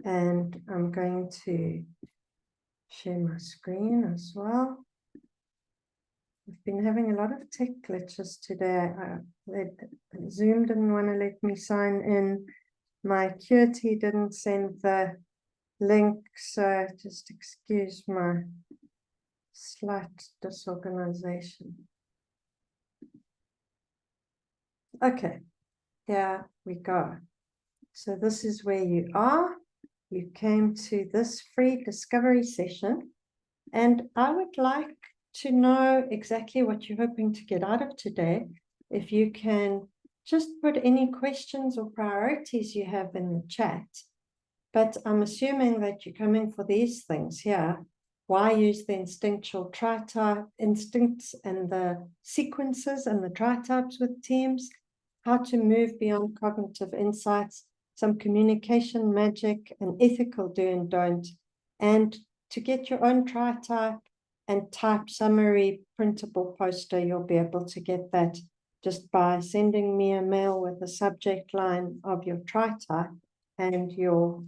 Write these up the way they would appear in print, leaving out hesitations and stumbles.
And I'm going to share my screen as well. I've been having a lot of tech glitches today. Zoom didn't want to let me sign in. My Qt didn't send the link, so just excuse my slight disorganization. Okay, here we go. So this is where you are. You came to this free discovery session, and I would like to know exactly what you're hoping to get out of today. If you can just put any questions or priorities you have in the chat. But I'm assuming that you're coming for these things here. Why use the instinctual tri-type instincts and the sequences and the tri-types with teams? How to move beyond cognitive insights, some communication magic, and ethical do and don't, and to get your own tri-type and type summary printable poster. You'll be able to get that just by sending me a mail with the subject line of your tri-type and your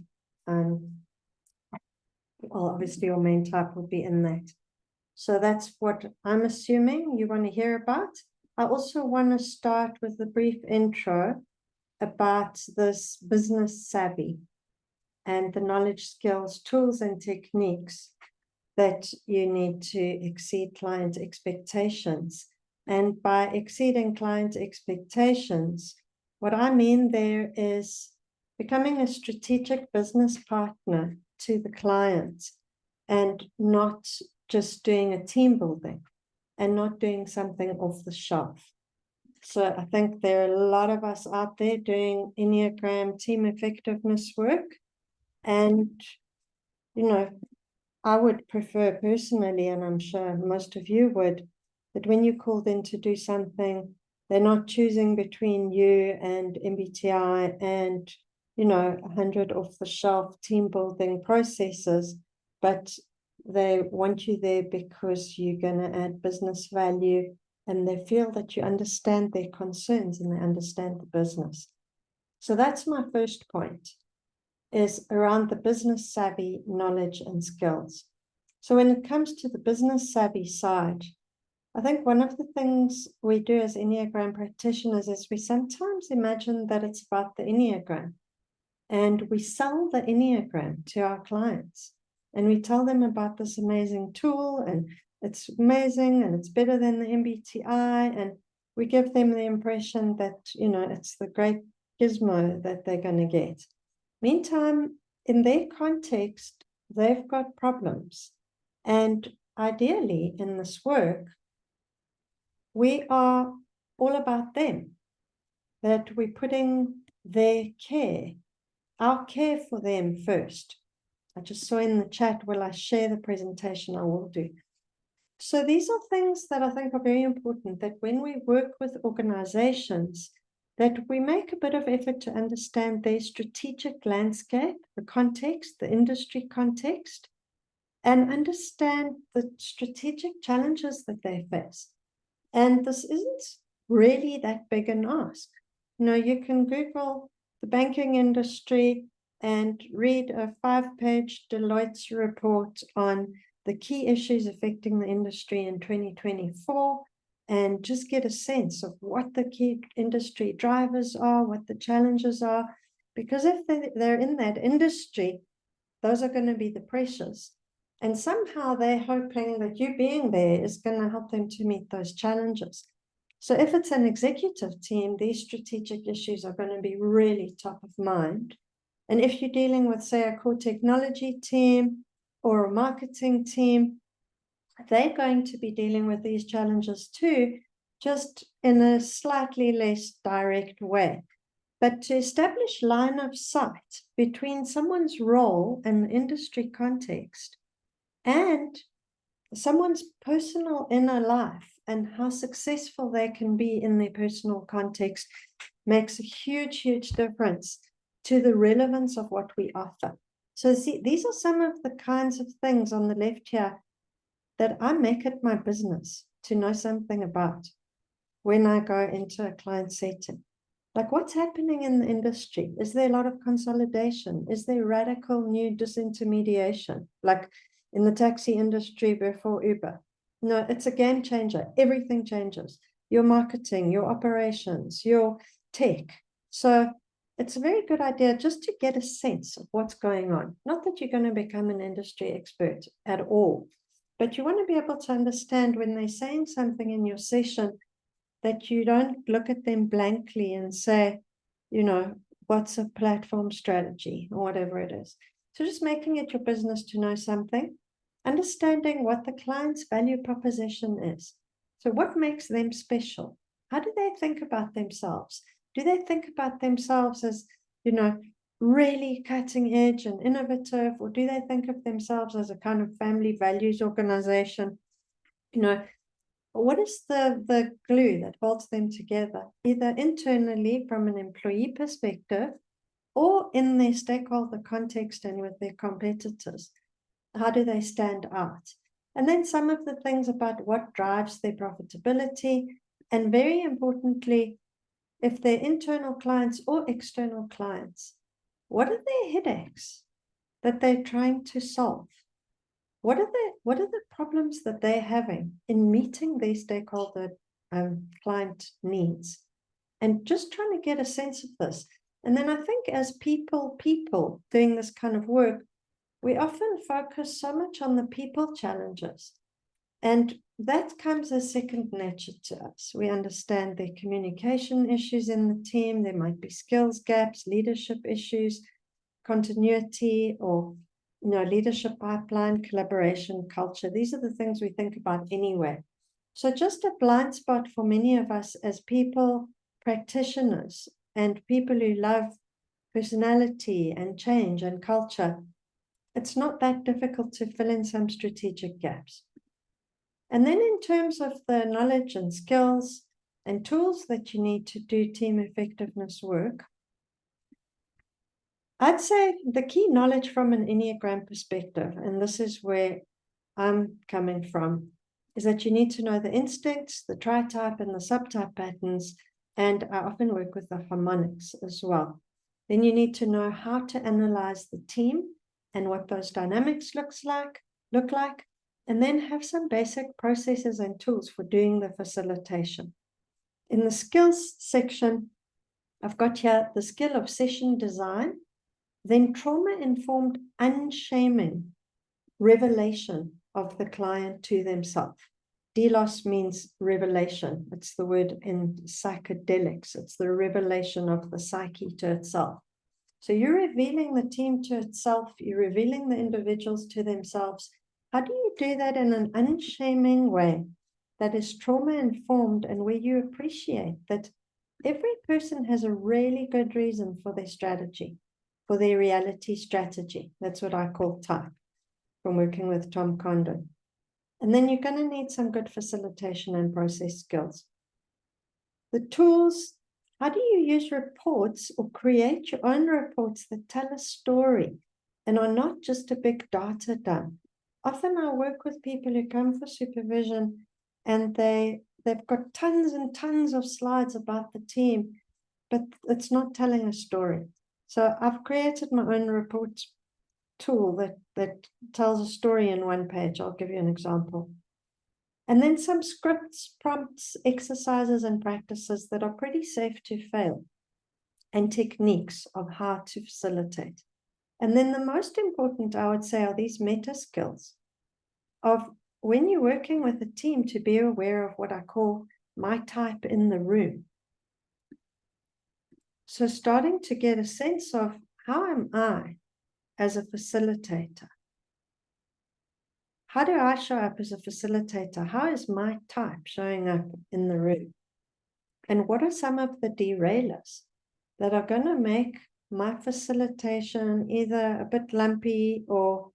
well, obviously your main type will be in that. So that's what I'm assuming you want to hear about. I also want to start with a brief intro about this business savvy and the knowledge, skills, tools, and techniques that you need to exceed client expectations. And by exceeding client expectations, what I mean there is becoming a strategic business partner to the client and not just doing a team building and not doing something off the shelf. So I think there are a lot of us out there doing Enneagram team effectiveness work. And, you know, I would prefer personally, and I'm sure most of you would, that when you're called in to do something, they're not choosing between you and MBTI and, 100 off-the-shelf team building processes, but they want you there because you're going to add business value, and they feel that you understand their concerns and they understand the business. So that's my first point, is around the business savvy knowledge and skills. So when it comes to the business savvy side, I think one of the things we do as Enneagram practitioners is we sometimes imagine that it's about the Enneagram, and we sell the Enneagram to our clients, and we tell them about this amazing tool, and it's amazing, and it's better than the MBTI, and we give them the impression that, it's the great gizmo that they're going to get. Meantime, in their context, they've got problems. And ideally, in this work, we are all about them, that we're putting their care, our care for them first. I just saw in the chat, will I share the presentation? I will do. So these are things that I think are very important, that when we work with organizations, that we make a bit of effort to understand their strategic landscape, the context, the industry context, and understand the strategic challenges that they face. And this isn't really that big an ask. You can Google the banking industry and read a 5-page Deloitte's report on the key issues affecting the industry in 2024, and just get a sense of what the key industry drivers are, what the challenges are, because if they're in that industry, those are going to be the pressures. And somehow they're hoping that you being there is going to help them to meet those challenges. So if it's an executive team, these strategic issues are going to be really top of mind. And if you're dealing with, say, a core technology team or a marketing team, they're going to be dealing with these challenges too, just in a slightly less direct way. But to establish line of sight between someone's role and the industry context and someone's personal inner life and how successful they can be in their personal context makes a huge, huge difference to the relevance of what we offer. So see, these are some of the kinds of things on the left here that I make it my business to know something about when I go into a client setting. Like, what's happening in the industry? Is there a lot of consolidation? Is there radical new disintermediation? Like in the taxi industry before Uber? No, it's a game changer. Everything changes. Your marketing, your operations, your tech. So it's a very good idea just to get a sense of what's going on. Not that you're going to become an industry expert at all, but you want to be able to understand when they're saying something in your session, that you don't look at them blankly and say, you know, what's a platform strategy or whatever it is. So just making it your business to know something, understanding what the client's value proposition is. So what makes them special? How do they think about themselves? Do they think about themselves as, you know, really cutting edge and innovative, or do they think of themselves as a kind of family values organization? You know, what is the glue that holds them together, either internally from an employee perspective or in their stakeholder context and with their competitors? How do they stand out? And then some of the things about what drives their profitability, and very importantly, if they're internal clients or external clients, what are their headaches that they're trying to solve? What are the problems that they're having in meeting their stakeholder client needs? And just trying to get a sense of this. And then I think as people doing this kind of work, we often focus so much on the people challenges. And that comes as second nature to us. We understand the communication issues in the team. There might be skills gaps, leadership issues, continuity, or leadership pipeline, collaboration, culture. These are the things we think about anyway. So just a blind spot for many of us as people practitioners and people who love personality and change and culture. It's not that difficult to fill in some strategic gaps. And then in terms of the knowledge and skills and tools that you need to do team effectiveness work, I'd say the key knowledge from an Enneagram perspective, and this is where I'm coming from, is that you need to know the instincts, the TriType and the subtype patterns, and I often work with the harmonics as well. Then you need to know how to analyze the team and what those dynamics look like, and then have some basic processes and tools for doing the facilitation. In the skills section, I've got here the skill of session design, then trauma-informed, unshaming revelation of the client to themselves. Delos means revelation. It's the word in psychedelics. It's the revelation of the psyche to itself. So you're revealing the team to itself. You're revealing the individuals to themselves. How do you do that in an unshaming way that is trauma-informed and where you appreciate that every person has a really good reason for their strategy, for their reality strategy? That's what I call type from working with Tom Condon. And then you're going to need some good facilitation and process skills. The tools, how do you use reports or create your own reports that tell a story and are not just a big data dump? Often I work with people who come for supervision and they've got tons and tons of slides about the team, but it's not telling a story. So I've created my own report tool that tells a story in one page. I'll give you an example. And then some scripts, prompts, exercises, and practices that are pretty safe to fail, and techniques of how to facilitate. And then the most important, I would say, are these meta skills of when you're working with a team to be aware of what I call my type in the room. So starting to get a sense of how am I as a facilitator? How do I show up as a facilitator? How is my type showing up in the room? And what are some of the derailers that are going to make my facilitation either a bit lumpy or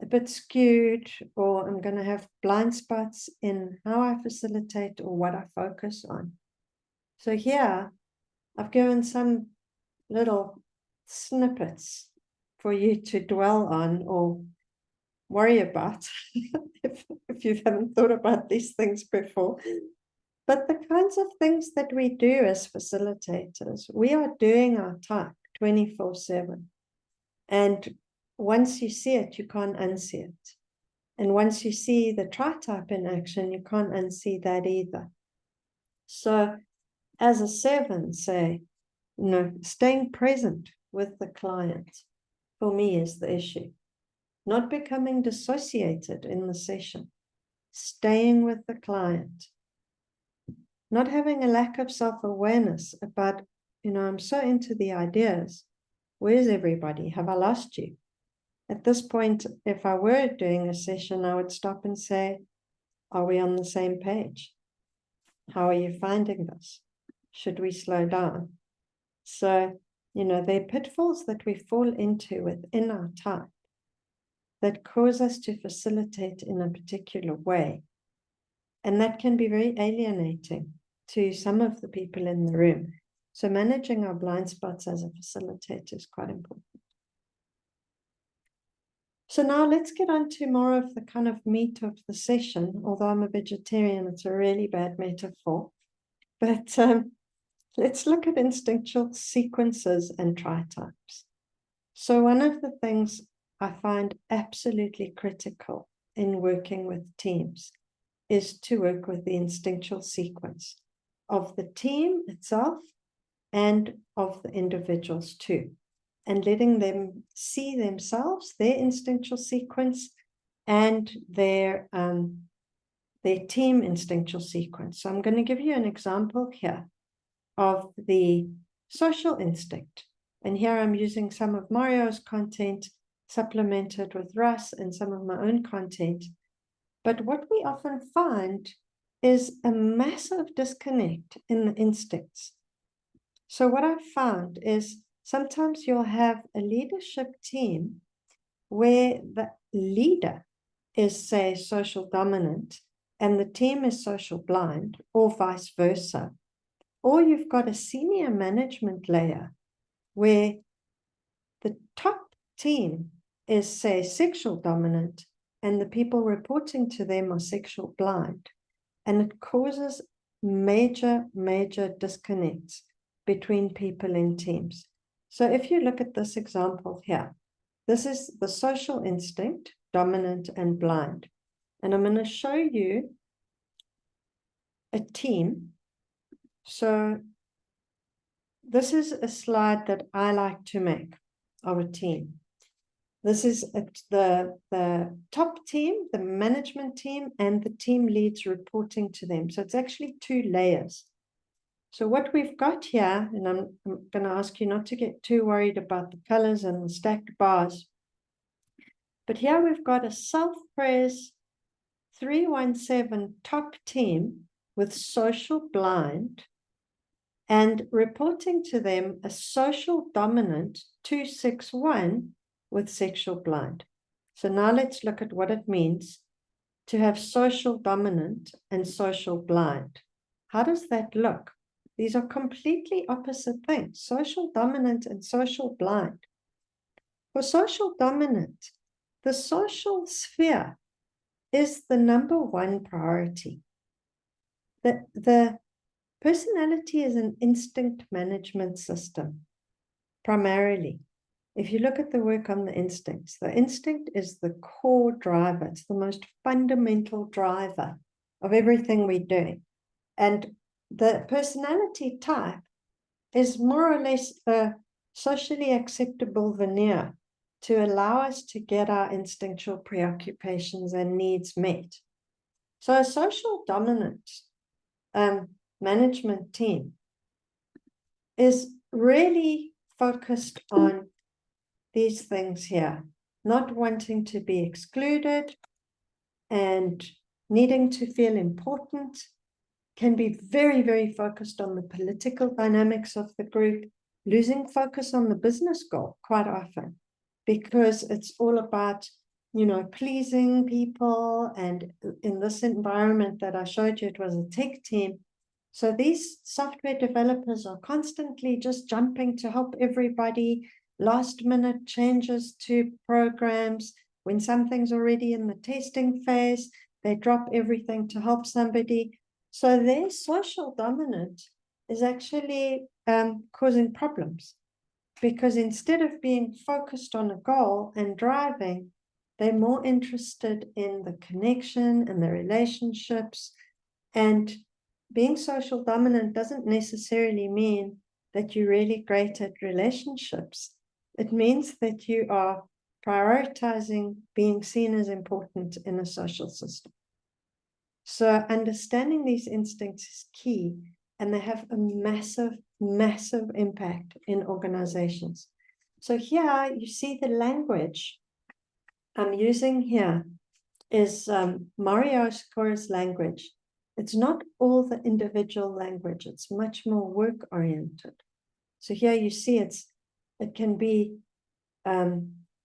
a bit skewed, or I'm going to have blind spots in how I facilitate or what I focus on? So here, I've given some little snippets for you to dwell on or worry about if you haven't thought about these things before. But the kinds of things that we do as facilitators, we are doing our type 24/7. And once you see it, you can't unsee it. And once you see the TriType in action, you can't unsee that either. So as a 7, say, staying present with the client, for me, is the issue. Not becoming dissociated in the session, staying with the client, not having a lack of self-awareness about, I'm so into the ideas. Where's everybody? Have I lost you? At this point, if I were doing a session, I would stop and say, are we on the same page? How are you finding this? Should we slow down? So, there are pitfalls that we fall into within our type that cause us to facilitate in a particular way. And that can be very alienating to some of the people in the room. So managing our blind spots as a facilitator is quite important. So now let's get on to more of the kind of meat of the session. Although I'm a vegetarian, it's a really bad metaphor. But let's look at instinctual sequences and TriTypes. So one of the things I find absolutely critical in working with teams is to work with the instinctual sequence of the team itself and of the individuals too, and letting them see themselves, their instinctual sequence, and their team instinctual sequence. So I'm going to give you an example here of the social instinct. And here I'm using some of Mario's content supplemented with Russ and some of my own content. But what we often find is a massive disconnect in the instincts. So what I've found is sometimes you'll have a leadership team where the leader is, say, social dominant and the team is social blind, or vice versa. Or you've got a senior management layer where the top team is, say, sexual dominant and the people reporting to them are sexual blind. And it causes major, major disconnects between people in teams. So if you look at this example here, this is the social instinct, dominant and blind. And I'm going to show you a team. So this is a slide that I like to make of a team. This is the top team, the management team, and the team leads reporting to them. So it's actually 2 layers. So what we've got here, and I'm going to ask you not to get too worried about the colors and the stacked bars. But here we've got a self-pres 317 top team with social blind and reporting to them a social dominant 261 with sexual blind. So now let's look at what it means to have social dominant and social blind. How does that look? These are completely opposite things, social dominant and social blind. For social dominant, the social sphere is the number 1 priority. The personality is an instinct management system, primarily. If you look at the work on the instincts, the instinct is the core driver. It's the most fundamental driver of everything we're doing. And the personality type is more or less a socially acceptable veneer to allow us to get our instinctual preoccupations and needs met. So a social dominant management team is really focused on these things here, not wanting to be excluded and needing to feel important, can be very, very focused on the political dynamics of the group, losing focus on the business goal quite often, because it's all about, pleasing people. And in this environment that I showed you, it was a tech team. So these software developers are constantly just jumping to help everybody, last minute changes to programs. When something's already in the testing phase, they drop everything to help somebody. So their social dominant is actually causing problems, because instead of being focused on a goal and driving, they're more interested in the connection and the relationships. And being social dominant doesn't necessarily mean that you're really great at relationships. It means that you are prioritizing being seen as important in a social system. So understanding these instincts is key, and they have a massive, massive impact in organizations. So here you see the language I'm using here is Mario Score's language. It's not all the individual language, it's much more work-oriented. So here you see it can be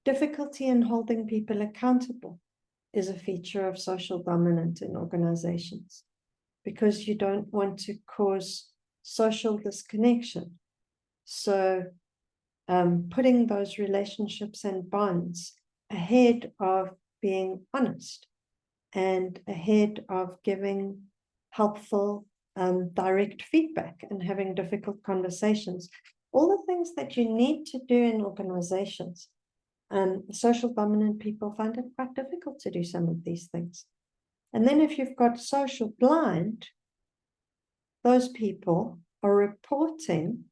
difficulty in holding people accountable is a feature of social dominant in organizations, because you don't want to cause social disconnection. So putting those relationships and bonds ahead of being honest and ahead of giving helpful, direct feedback and having difficult conversations, all the things that you need to do in organizations. Social dominant people find it quite difficult to do some of these things. And then if you've got social blind, those people are reporting,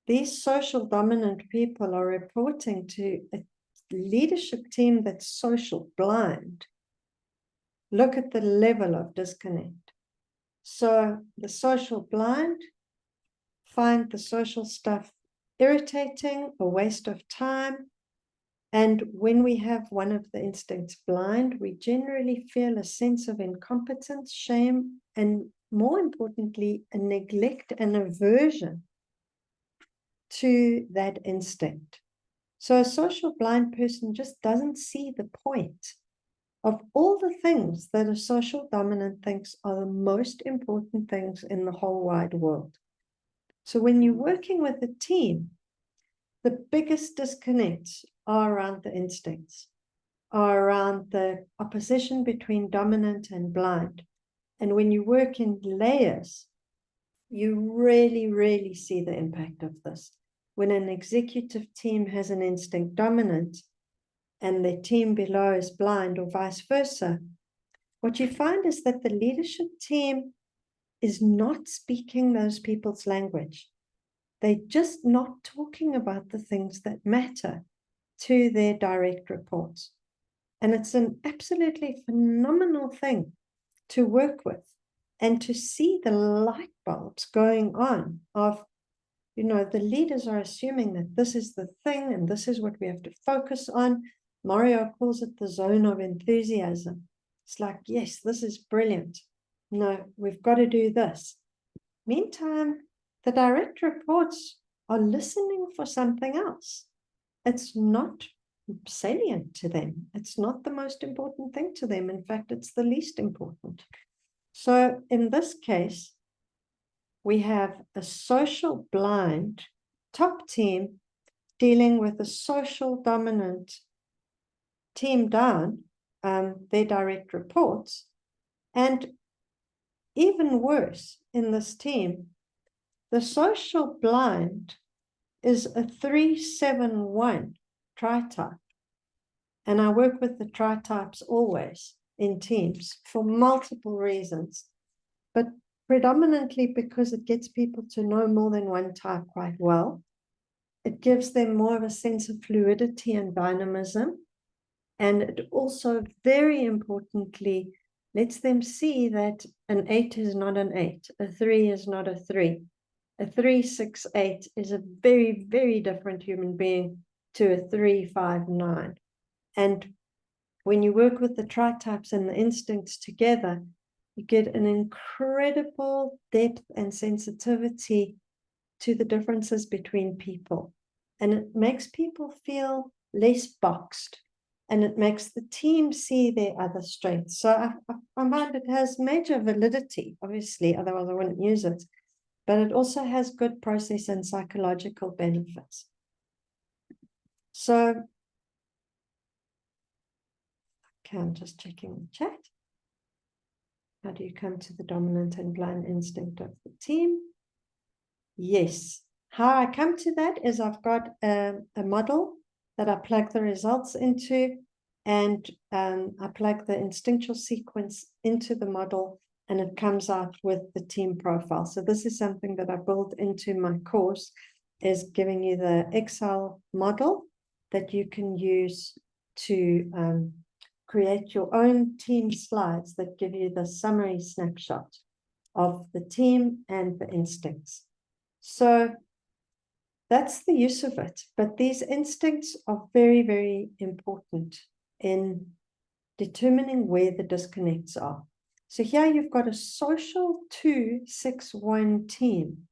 these social dominant people are reporting to a leadership team that's social blind. Look at the level of disconnect. So the social blind find the social stuff irritating, a waste of time. And when we have one of the instincts blind, we generally feel a sense of incompetence, shame, and more importantly, a neglect and aversion to that instinct. So a social blind person just doesn't see the point of all the things that a social dominant thinks are the most important things in the whole wide world. So when you're working with a team, the biggest disconnects are around the instincts, are around the opposition between dominant and blind. And when you work in layers, you really, really see the impact of this. When an executive team has an instinct dominant and the team below is blind, or vice versa, what you find is that the leadership team is not speaking those people's language. They're just not talking about the things that matter to their direct reports. And it's an absolutely phenomenal thing to work with and to see the light bulbs going on of, you know, the leaders are assuming that this is the thing and this is what we have to focus on. Mario calls it the zone of enthusiasm. It's like, yes, this is brilliant. No, we've got to do this. Meantime, the direct reports are listening for something else. It's not salient to them. It's not the most important thing to them. In fact, it's the least important. So in this case, we have a social blind top team dealing with a social dominant team down, their direct reports. And even worse, in this team, the social blind is a 371 TriType. And I work with the TriTypes always in teams for multiple reasons, but predominantly because it gets people to know more than one type quite well. It gives them more of a sense of fluidity and dynamism. And it also, very importantly, lets them see that an 8 is not an 8, a 3 is not a 3. A 368 is a very, very different human being to a 359. And when you work with the TriTypes and the instincts together, you get an incredible depth and sensitivity to the differences between people. And it makes people feel less boxed, and it makes the team see their other strengths. So I find it has major validity, obviously, otherwise I wouldn't use it. But it also has good process and psychological benefits. So, okay, I'm just checking the chat. How do you come to the dominant and blind instinct of the team? Yes. How I come to that is I've got a model that I plug the results into, and I plug the instinctual sequence into the model, and it comes out with the team profile. So this is something that I built into my course, is giving you the Excel model that you can use to create your own team slides that give you the summary snapshot of the team and the instincts. So that's the use of it. But these instincts are very, very important in determining where the disconnects are. So here you've got a social 2-6-1 team,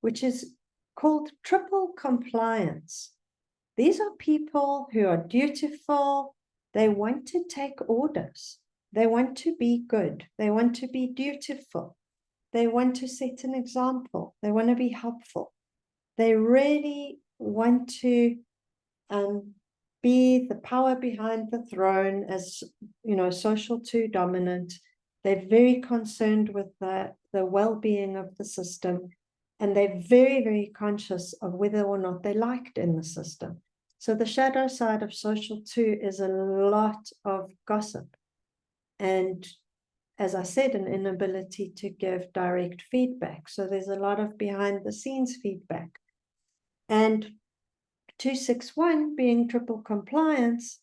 which is called triple compliance. These are people who are dutiful. They want to take orders. They want to be good. They want to be dutiful. They want to set an example. They want to be helpful. They really want to be the power behind the throne, as you know, social 2 dominant. They're very concerned with the well-being of the system, and they're very, very conscious of whether or not they're liked in the system. So the shadow side of social 2 is a lot of gossip, and as I said, an inability to give direct feedback. So there's a lot of behind the scenes feedback. And 2-6-1 being triple compliance,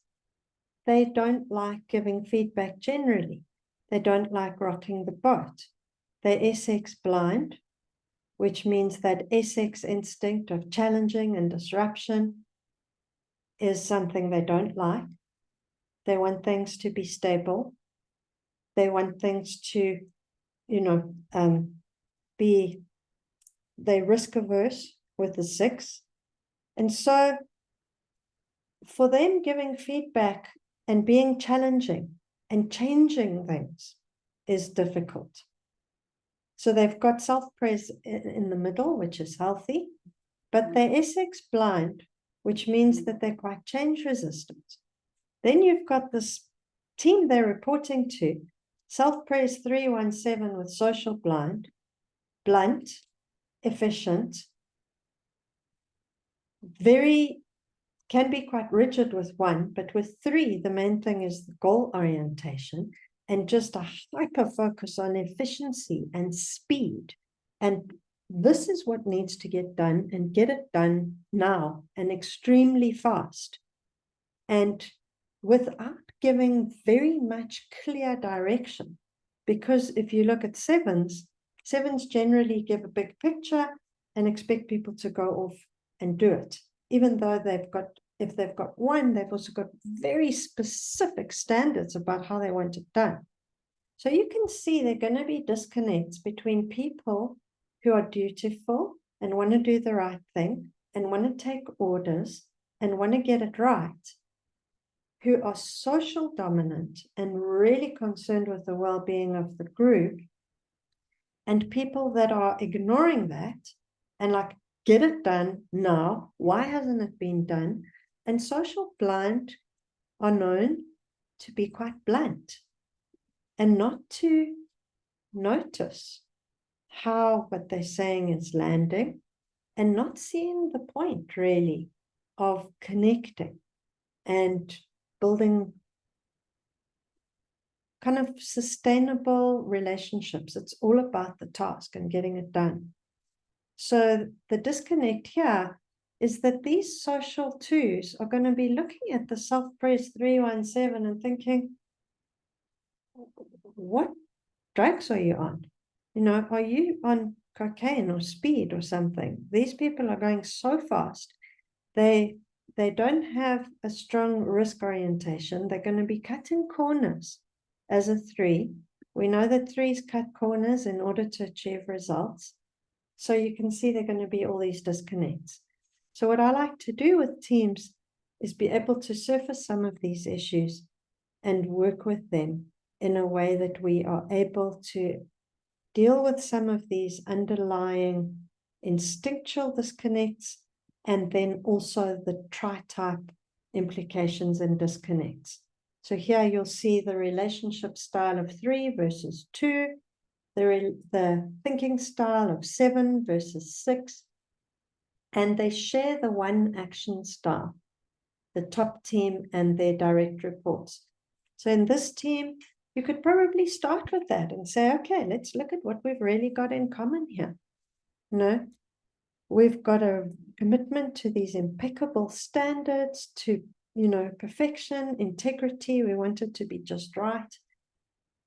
they don't like giving feedback generally. They don't like rocking the boat. They're SX blind, which means that SX instinct of challenging and disruption is something they don't like. They want things to be stable. They want things to, be, they risk averse with the 6. And so for them, giving feedback and being challenging and changing things is difficult. So they've got self-praise in the middle, which is healthy, but they're SX blind, which means that they're quite change resistant. Then you've got this team they're reporting to, self-praise 3-1-7 with social blind, blunt, efficient, can be quite rigid with 1, but with 3, the main thing is the goal orientation and just a hyper focus on efficiency and speed. And this is what needs to get done, and get it done now and extremely fast. And without giving very much clear direction, because if you look at 7s generally give a big picture and expect people to go off and do it, even though if they've got 1, they've also got very specific standards about how they want it done. So you can see there are going to be disconnects between people who are dutiful and want to do the right thing and want to take orders and want to get it right, who are social dominant and really concerned with the well-being of the group, and people that are ignoring that and like, get it done now. Why hasn't it been done? And social blind are known to be quite blunt and not to notice how what they're saying is landing, and not seeing the point really of connecting and building kind of sustainable relationships. It's all about the task and getting it done. So the disconnect here is that these social 2s are going to be looking at the self-praise 3-1-7 and thinking, what drugs are you on? Are you on cocaine or speed or something? These people are going so fast. They don't have a strong risk orientation. They're going to be cutting corners as a 3. We know that 3s cut corners in order to achieve results. So you can see they're going to be all these disconnects. So what I like to do with teams is be able to surface some of these issues and work with them in a way that we are able to deal with some of these underlying instinctual disconnects, and then also the TriType implications and disconnects. So here you'll see the relationship style of 3 versus 2, the thinking style of 7 versus 6, and they share the one action style, the top team and their direct reports. So in this team, you could probably start with that and say, okay, let's look at what we've really got in common here. We've got a commitment to these impeccable standards, to, perfection, integrity. We want it to be just right.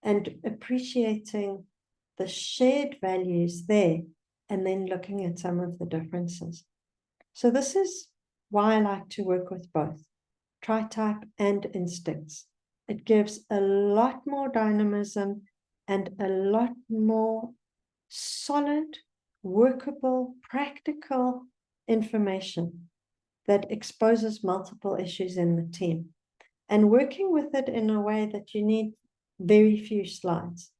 And appreciating the shared values there, and then looking at some of the differences. So this is why I like to work with both TriType and instincts. It gives a lot more dynamism and a lot more solid, workable, practical information that exposes multiple issues in the team, and working with it in a way that you need very few slides.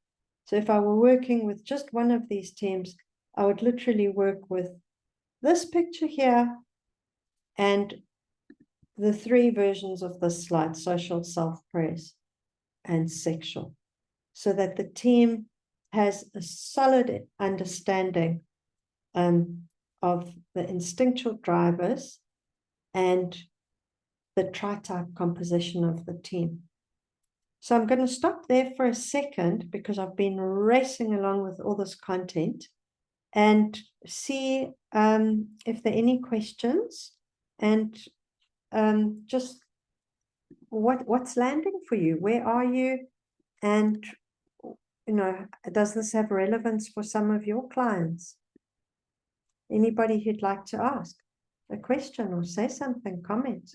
So if I were working with just one of these teams, I would literally work with this picture here and the 3 versions of this slide: social, self-praise, and sexual, so that the team has a solid understanding of the instinctual drivers and the TriType composition of the team. So I'm going to stop there for a second, because I've been racing along with all this content, and see if there are any questions, and just what's landing for you. Where are you? And, does this have relevance for some of your clients? Anybody who'd like to ask a question or say something, comment.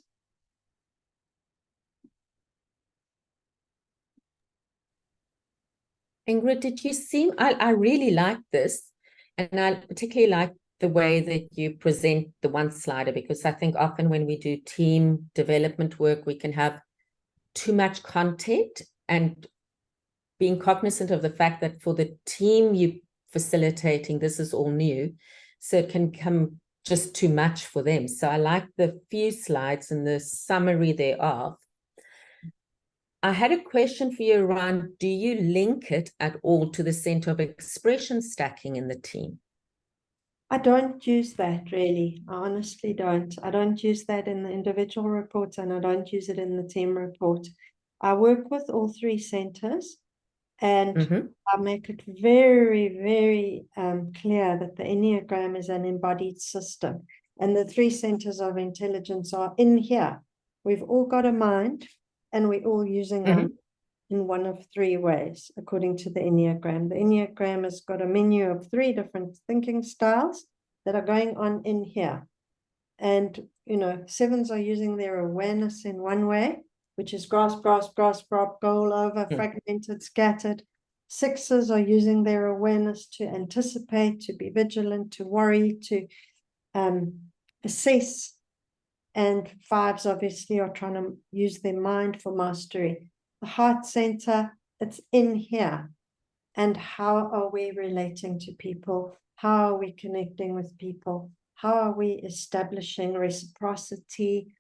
Ingrid, did you see? I really like this, and I particularly like the way that you present the one slider, because I think often when we do team development work, we can have too much content, and being cognizant of the fact that for the team you're facilitating, this is all new, so it can come just too much for them. So I like the few slides and the summary thereof. I had a question for you around, do you link it at all to the center of expression stacking in the team? I don't use that really. I honestly don't. I don't use that in the individual reports, and I don't use it in the team report. I work with all 3 centers, and I make it very, very clear that the Enneagram is an embodied system, and the 3 centers of intelligence are in here. We've all got a mind, and we're all using them in one of 3 ways, according to the Enneagram. The Enneagram has got a menu of 3 different thinking styles that are going on in here. And, 7s are using their awareness in one way, which is grasp, goal over, fragmented, scattered. 6s are using their awareness to anticipate, to be vigilant, to worry, to assess. And 5s obviously are trying to use their mind for mastery. The heart center, it's in here. And how are we relating to people? How are we connecting with people? How are we establishing reciprocity,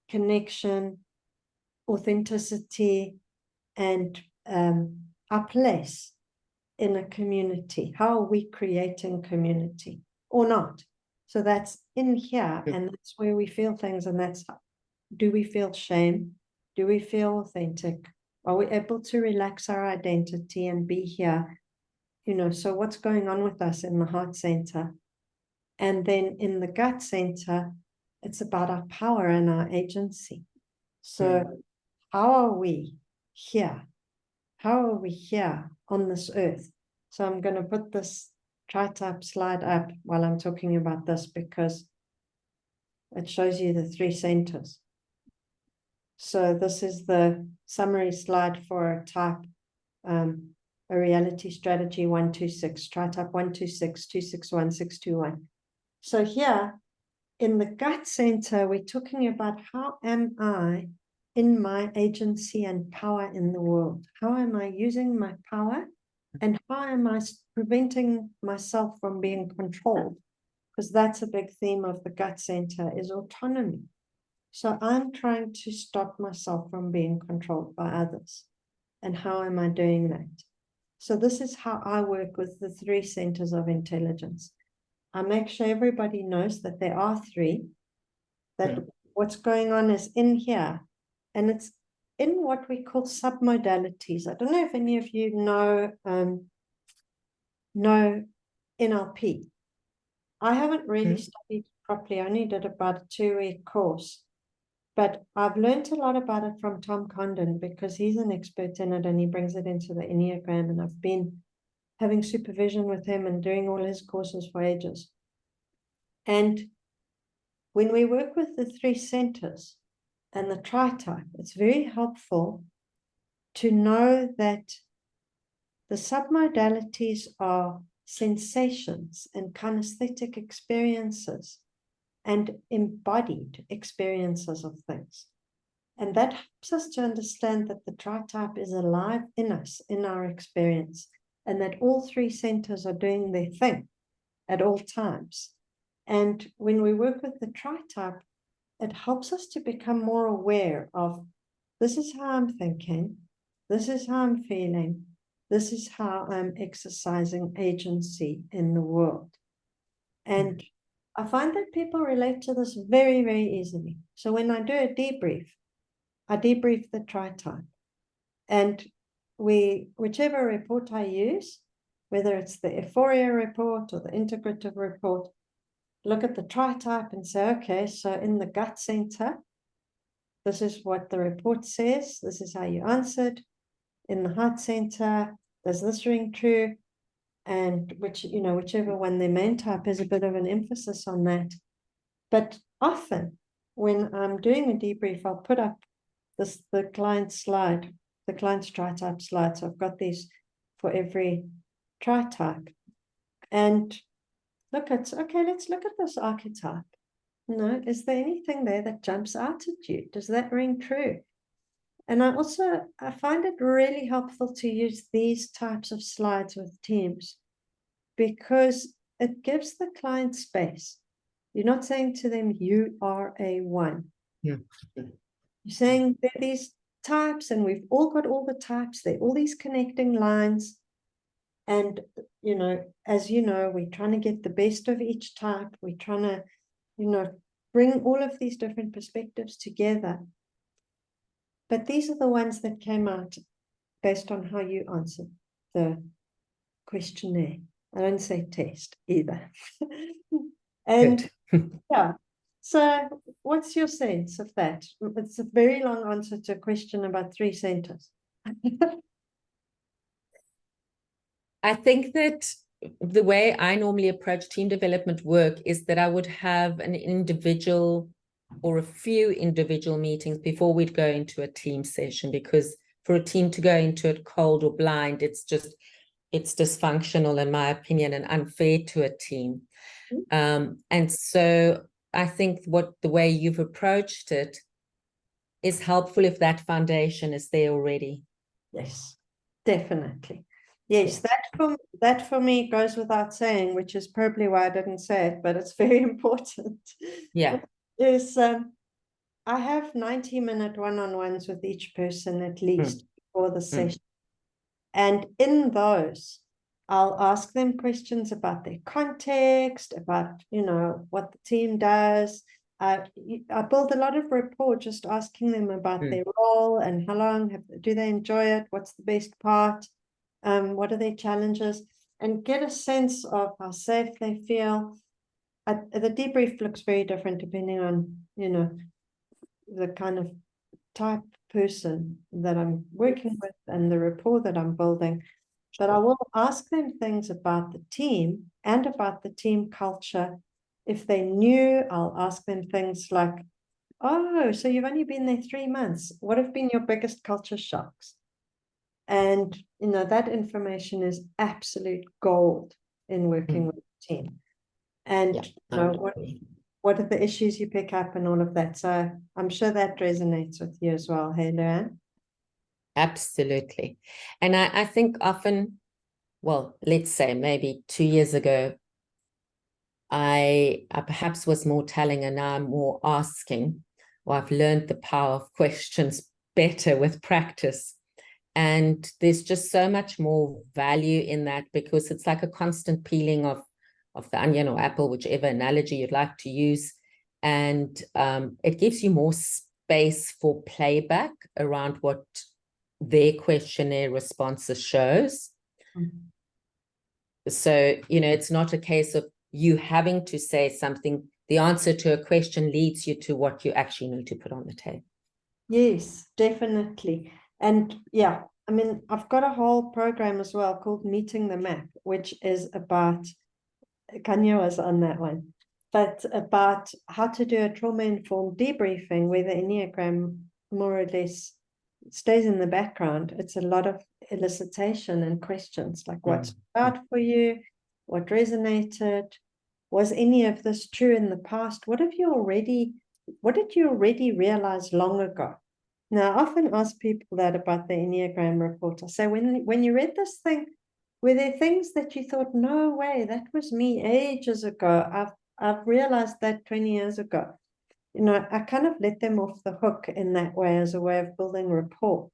connection, authenticity, and our place in a community? How are we creating community or not? So that's in here, and that's where we feel things, and that's, do we feel shame? Do we feel authentic? Are we able to relax our identity and be here? So what's going on with us in the heart center? And then in the gut center, it's about our power and our agency. So how are we here? How are we here on this earth? So I'm going to put this TriType slide up while I'm talking about this, because it shows you the 3 centers. So this is the summary slide for a type, a reality strategy 126, TriType 126, 261, 621. So here in the gut center, we're talking about, how am I in my agency and power in the world? How am I using my power? And how am I preventing myself from being controlled? Because that's a big theme of the gut center, is autonomy. So I'm trying to stop myself from being controlled by others. And how am I doing that? So this is how I work with the 3 centers of intelligence. I make sure everybody knows that there are 3, that what's going on is in here, and it's in what we call submodalities. I don't know if any of you know NLP. I haven't really studied properly. I only did about a 2-week course, but I've learned a lot about it from Tom Condon because he's an expert in it and he brings it into the Enneagram, and I've been having supervision with him and doing all his courses for ages. And when we work with the 3 centers and the TriType, it's very helpful to know that the submodalities are sensations and kinesthetic experiences and embodied experiences of things. And that helps us to understand that the TriType is alive in us, in our experience, and that all 3 centers are doing their thing at all times. And when we work with the TriType, it helps us to become more aware of, this is how I'm thinking, this is how I'm feeling, this is how I'm exercising agency in the world. And I find that people relate to this very, very easily. So when I do a debrief, I debrief the TriType. And whichever report I use, whether it's the Euphoria report or the integrative report, look at the TriType and say, okay, so in the gut center, this is what the report says. This is how you answered. In the heart center, does this ring true? And whichever one their main type is, a bit of an emphasis on that. But often when I'm doing a debrief, I'll put up the client's slide, the client's TriType slide. So I've got these for every TriType. And let's look at this archetype. Is there anything there that jumps out at you? Does that ring true? And I find it really helpful to use these types of slides with teams because it gives the client space. You're not saying to them, you are a 1. Yeah. You're saying there are these types and we've all got all the types. There are all these connecting lines. And, as you know, we're trying to get the best of each type. We're trying to, bring all of these different perspectives together. But these are the ones that came out based on how you answered the questionnaire. I don't say test either. And yeah, so what's your sense of that? It's a very long answer to a question about 3 centers. I think that the way I normally approach team development work is that I would have an individual or a few individual meetings before we'd go into a team session, because for a team to go into it cold or blind, it's dysfunctional, in my opinion, and unfair to a team. And so I think the way you've approached it is helpful if that foundation is there already. Yes, definitely. Yes, that for me goes without saying, which is probably why I didn't say it, but it's very important. Yeah. Is I have 90-minute one-on-ones with each person at least before the session. And in those, I'll ask them questions about their context, about, what the team does. I build a lot of rapport just asking them about their role and how long do they enjoy it? What's the best part? What are their challenges? And get a sense of how safe they feel. The debrief looks very different depending on, the kind of type person that I'm working with and the rapport that I'm building. But I will ask them things about the team and about the team culture. If they're new, I'll ask them things like, oh, so you've only been there 3 months. What have been your biggest culture shocks? And, that information is absolute gold in working with the team. And what are the issues you pick up and all of that. So I'm sure that resonates with you as well. Hey, Luann? Absolutely. And I think often, well, let's say maybe 2 years ago, I perhaps was more telling and now I'm more asking. or I've learned the power of questions better with practice. And there's just so much more value in that, because it's like a constant peeling of the onion or apple, whichever analogy you'd like to use. And it gives you more space for playback around what their questionnaire responses shows. So, it's not a case of you having to say something. The answer to a question leads you to what you actually need to put on the table. Yes, definitely. And yeah, I mean, I've got a whole program as well called Meeting the Map, which is about, Kanya was on that one, but about how to do a trauma-informed debriefing where the Enneagram more or less stays in the background. It's a lot of elicitation and questions like what's out for you, what resonated, was any of this true in the past? What did you already realize long ago? Now, I often ask people that about the Enneagram report. I say, when you read this thing, were there things that you thought, no way, that was me ages ago. I've realized that 20 years ago. I kind of let them off the hook in that way as a way of building rapport.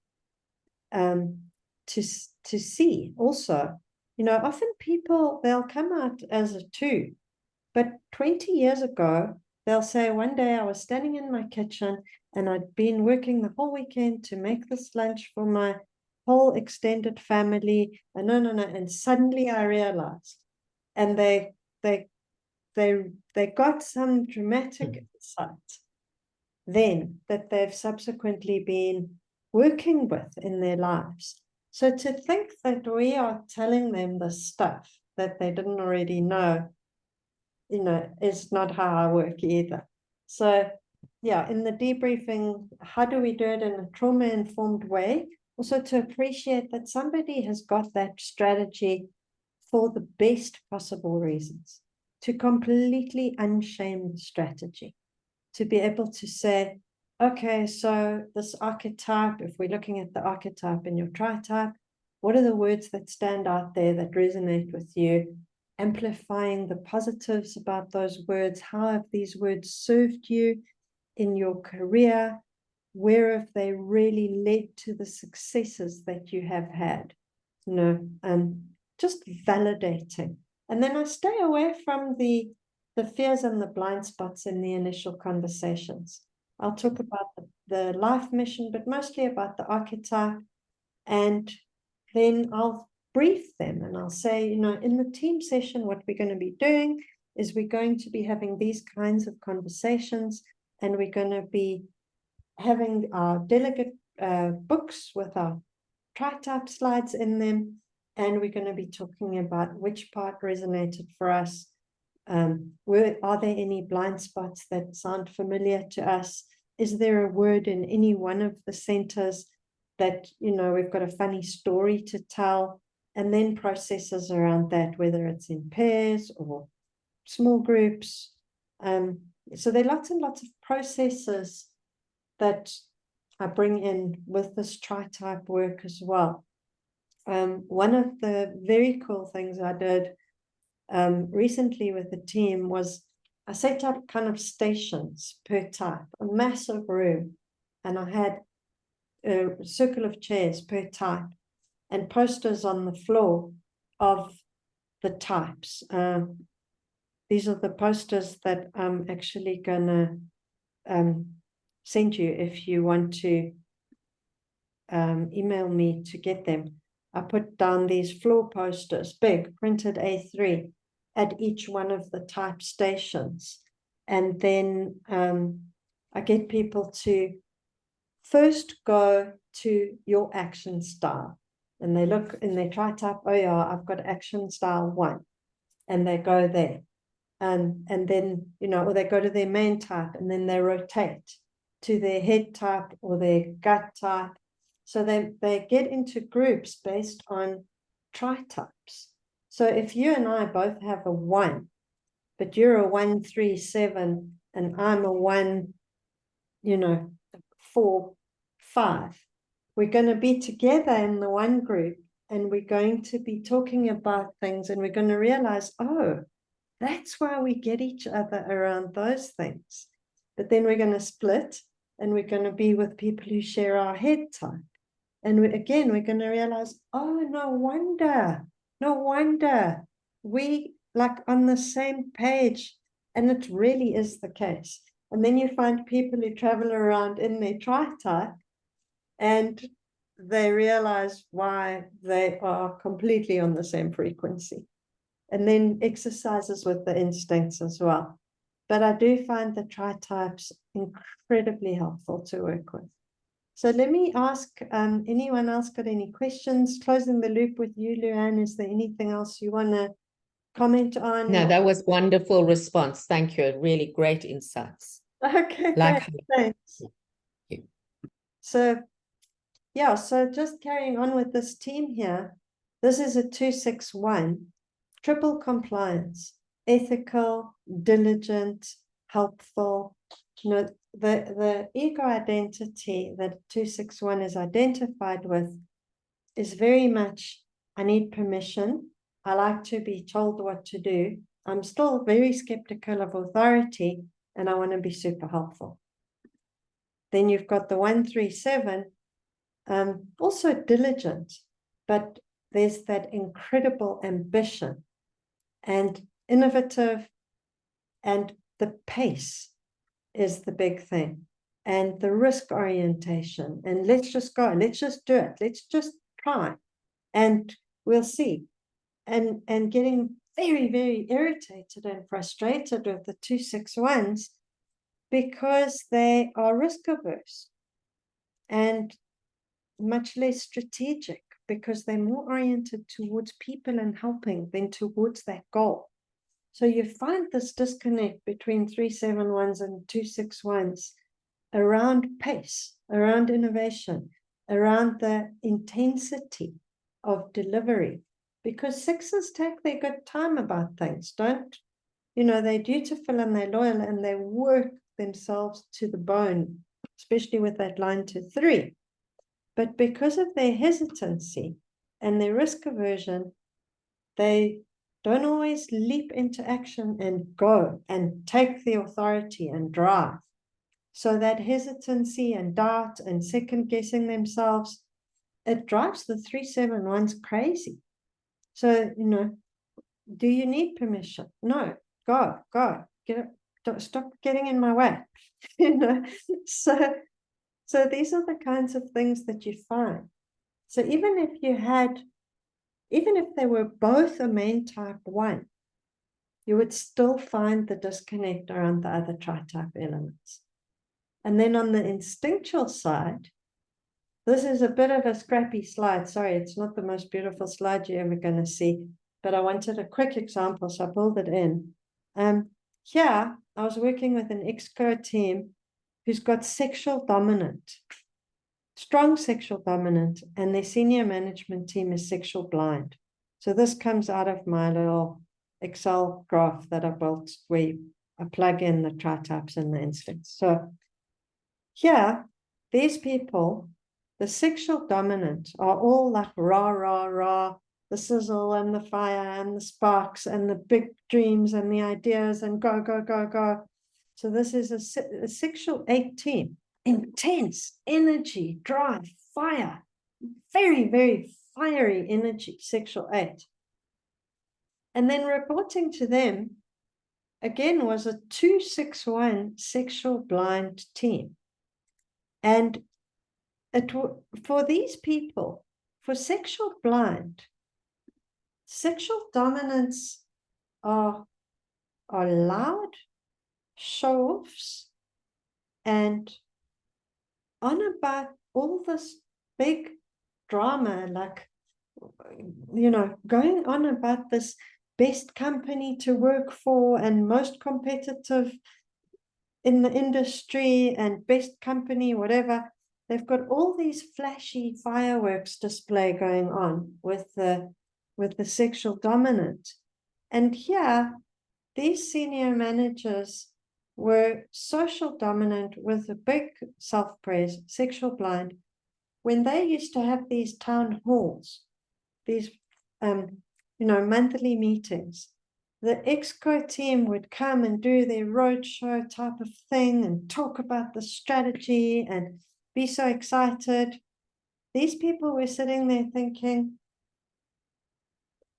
To see also, often people, they'll come out as a 2, but 20 years ago, they'll say, one day I was standing in my kitchen and I'd been working the whole weekend to make this lunch for my whole extended family. And no. And suddenly I realized, and they got some dramatic insight then that they've subsequently been working with in their lives. So to think that we are telling them the stuff that they didn't already know, is not how I work either. So yeah, in the debriefing, how do we do it in a trauma-informed way? Also to appreciate that somebody has got that strategy for the best possible reasons, to completely unshame the strategy, to be able to say, okay, so this archetype, if we're looking at the archetype in your TriType, what are the words that stand out there that resonate with you? Amplifying the positives about those words. How have these words served you in your career? Where have they really led to the successes that you have had? Just validating. And then I stay away from the fears and the blind spots in the initial conversations. I'll talk about the life mission, but mostly about the archetype. And then I'll brief them and I'll say, in the team session, what we're going to be doing is we're going to be having these kinds of conversations, and we're going to be having our delegate books with our TriType slides in them, and we're going to be talking about which part resonated for us. Are there any blind spots that sound familiar to us? Is there a word in any one of the centers that, we've got a funny story to tell? And then processes around that, whether it's in pairs or small groups. So there are lots and lots of processes that I bring in with this TriType work as well. One of the very cool things I did recently with the team was I set up kind of stations per type, a massive room, and I had a circle of chairs per type and posters on the floor of the types. These are the posters that I'm actually gonna send you if you want to email me to get them. I put down these floor posters, big, printed A3, at each one of the type stations. And then I get people to first go to your action style. And they look in their TriType, oh yeah, I've got action style 1. And they go there. And then, or they go to their main type and then they rotate to their head type or their gut type. So they get into groups based on TriTypes. So if you and I both have a 1, but you're a 1, 3, 7, and I'm a 1, 4, 5, we're going to be together in the one group, and we're going to be talking about things, and we're going to realize, oh, that's why we get each other around those things. But then we're going to split, and we're going to be with people who share our head type. And we're going to realize, oh, no wonder we like on the same page. And it really is the case. And then you find people who travel around in their TriType and they realize why they are completely on the same frequency. And then exercises with the instincts as well. But I do find the TriTypes incredibly helpful to work with. So let me ask, anyone else got any questions? Closing the loop with you, Luann, is there anything else you want to comment on? No, that was wonderful response. Thank you. Really great insights. Okay, Like, thanks. So, yeah, so just carrying on with this team here, this is a 261, triple compliance, ethical, diligent, helpful. You know, the ego identity that 261 is identified with is very much, I need permission. I like to be told what to do. I'm still very skeptical of authority, and I want to be super helpful. Then you've got the 137, also diligent, but there's that incredible ambition and innovative, and the pace is the big thing, and the risk orientation, and let's just go, let's just do it, let's just try, and we'll see. And getting very, very irritated and frustrated with the 261s because they are risk averse and much less strategic, because they're more oriented towards people and helping than towards that goal. So you find this disconnect between 371s and 261s around pace, around innovation, around the intensity of delivery, because sixes take their good time about things, don't, you know, they're dutiful and they're loyal and they work themselves to the bone, especially with that line to 3. But because of their hesitancy and their risk aversion, they don't always leap into action and go and take the authority and drive. So that hesitancy and doubt and second guessing themselves, it drives the 371s crazy. So, you know, do you need permission? No, go, get it, don't stop getting in my way. You know, so these are the kinds of things that you find. So even if they were both a main type 1, you would still find the disconnect around the other TriType elements. And then on the instinctual side, this is a bit of a scrappy slide. Sorry, it's not the most beautiful slide you're ever going to see, but I wanted a quick example, so I pulled it in. Here, I was working with an exco team who's got sexual dominant, strong sexual dominant, and their senior management team is sexual blind. So this comes out of my little Excel graph that I built where I plug in the TriTypes and the instincts. So here, these people, the sexual dominant, are all like rah, rah, rah, the sizzle and the fire and the sparks and the big dreams and the ideas and go, go, go, go. So this is a sexual 8 team. Intense energy, drive, fire, very, very fiery energy, sexual 8. And then reporting to them, again, was a 261 sexual blind team. And for these people, for sexual blind, sexual dominants are loud, show-offs, and on about all this big drama, like, you know, going on about this best company to work for and most competitive in the industry and best company, whatever. They've got all these flashy fireworks display going on with the sexual dominant. And here, these senior managers were social dominant with a big self-praise, sexual blind, when they used to have these town halls, these, you know, monthly meetings, the exco team would come and do their roadshow type of thing and talk about the strategy and be so excited. These people were sitting there thinking,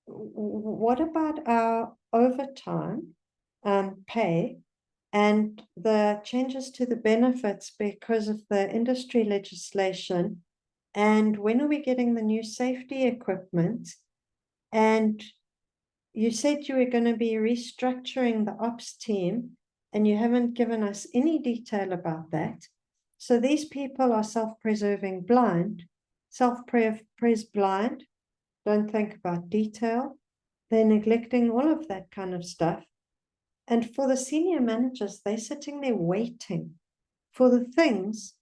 what about our overtime pay and the changes to the benefits because of the industry legislation? And when are we getting the new safety equipment? And you said you were going to be restructuring the ops team, and you haven't given us any detail about that. So these people are self-preserving blind, self-pres blind, don't think about detail. They're neglecting all of that kind of stuff. And for the senior managers, they're sitting there waiting for the things